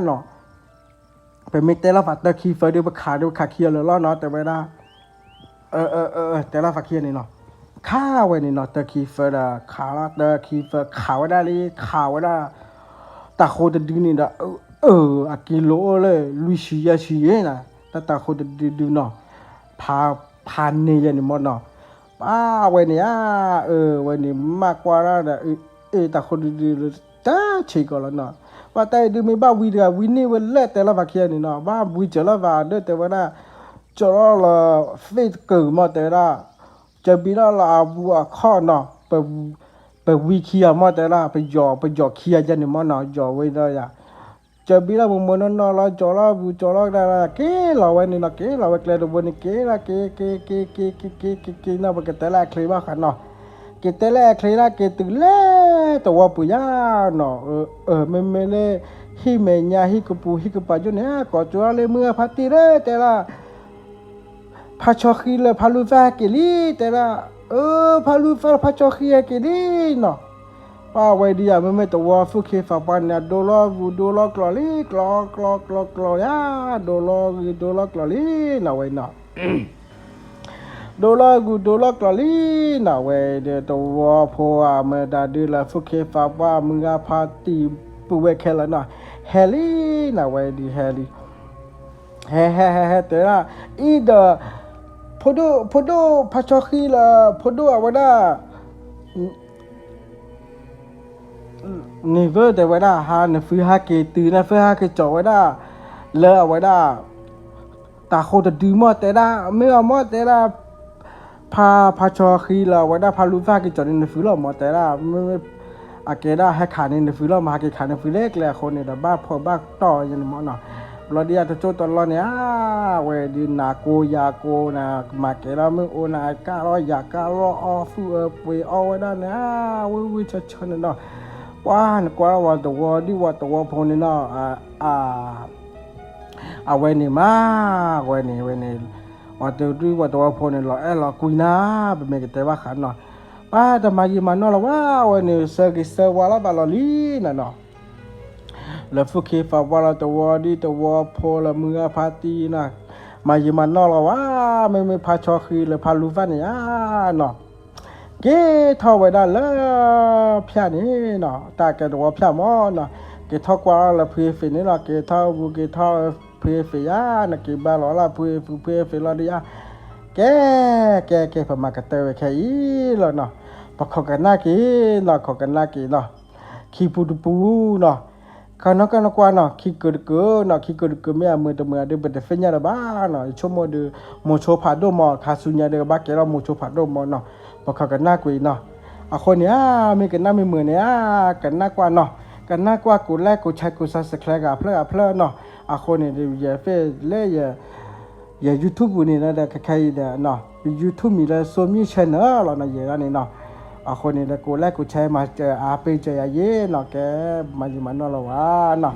เนาะไปไม่แต่ละฝักตะคีเฟอร์ดูขาเขียนเลยล้อเนาะแต่ว่าได้แต่ละฝักเขียนนี่เนาะข้าไว้นี่เนาะตะคีเฟอร์ขาละตะคีเฟอร์ขาไว้ได้เลยขาไว้ได้ตาโคตรดีนี่ได้อากิโลเลยลุยชีนะตาโคตรดีเนาะพาเนี่ยนี่มันเนาะป้าวันนี้วันนี้มากกว่าแล้วตาโคตรดีเลยจ้าเชี่ยก็แล้วเนาะว่าแต่ดูไม่บ้าวินี่วันเล่แต่ละวักเขียนนี่เนาะบ้าวิเจละว่าเด้อแต่ว่าน่ะจอละเฟซเกิดมาแต่ละจะบีละลาบัวข้อเนาะไปวิเขียมาแต่ละไปหยอเขียจันนี่มันเนาะหยอไว้ได้ยาจะบีละบุมนนละจอละได้ละเกเราไว้นี่ละเกเราไว้เกลดบนนี่เกละเกนะบกแต่ละเคลบ้าขันเนาะเกแต่ละเคลละเกตึเล่ตัวปุยาเนาะไม่เล่ฮิเมญาฮิกปูจุเนี่ยก็จัวเลยเมื่อพัติเร่แต่ละพาชอคีเลยพาลูฟาเกลีแต่ละพาลูฟาพาชอคีเกลีเนาะป้าไว้ดีอ่ะไม่ตัวฟุกเคฟ้าปันเนี่ยโดลกลอลีกลอยาโดลกลอลีน่ะไว้เนาะโดลกลอลีน่ะไว้เดี๋ยวตัวพอเมื่อดาดีละฟุกเคฟ้าว่ามึงอาพาตีปูเวเคละเนาะเฮลี่น่ะไว้ดีเฮลี่เฮแต่ละอีเดอพอดูพาชอคีละพอดูอ่ะว่าได้นี่เวอร์แต่ว่าได้ฮาเนี่ยฟื้นฮาเกตื่นนะฟื้นฮาเกจ่อไว้ได้เลอะไว้ได้ตาโคตรดื้อมอแต่ได้ไม่เอามอแต่ได้พาชอคีละไว้ได้พาลูฟ้าเกจ่อเนี่ยฟื้นละมอแต่ได้ไม่อาเกได้ให้ขาเนี่ยฟื้นละมาเกขาเนี่ยฟื้นเล็กเลยคนเนี่ยบ้าพอบ้าต่อยันมอเนาะเราเดียจะโจตลอดเนี่ยเวดินาโกยาโกนะมาเกล้ามึงโอนาการอยากการออฟูปุยเอาไว้ได้เนี่ยวิชนเนาะว่าว่าตัวพอนี่เนาะเวนี่มาเวนี่ว่าตัวพอนี่เราคุยนะเป็นเมกแต่ว่าขันเนาะป้าจะมายิมันเนาะละว่าเวนี่เซอร์ว่าละบาลลีน่ะเนาะแล้วฟุกเคฟ้าว่าเราตัวพอละมือพาตีนะมายิมันเนาะละว่าไม่พาชอคือเลยพาลูฟ้าเนี่ยเนาะเกท่อไว้ได้แล้วพยานี่เนาะตาแกตัวพยามอเนาะเกท่อกว่าละเพื่อฟินนี่เนาะเกท่อเพื่อฟิยานะเกบาลอละเพื่อฟิลอดียาแกพมากระเตยแค่อีแล้วเนาะพอขอกันนากีเนาะขี้ปูเนาะเขานักกว่าเนาะขี้เกิดเนาะขี้เกิดไม่เอามือเดือเป็นเฟญญาละบ้าเนาะชั่วโมงเดือโมโชพาโดมอคาสุญญาเดือบ้าเกเราโมโชพาโดมอเนาะพอเขากันหน้ากุยเนาะคนเนี้ยมีกันหน้ามีมือเนี้ยกันหน้ากว่าเนาะกันหน้ากว่ากูแรกกูใช้กูซัสแคลกับเพลเนาะคนเนี่ยอย่าเฟเล่อย่า YouTube นี่นะเด็กใครเด้อเนาะ YouTube มีแล้วโซมีช่องเนาะเราเนี่ยอย่างนี้เนาะคนนี้แล้วกูใช้มาเจออาไปเจอเย่เนาะแกมาอยู่มันเนาะละวะเนาะ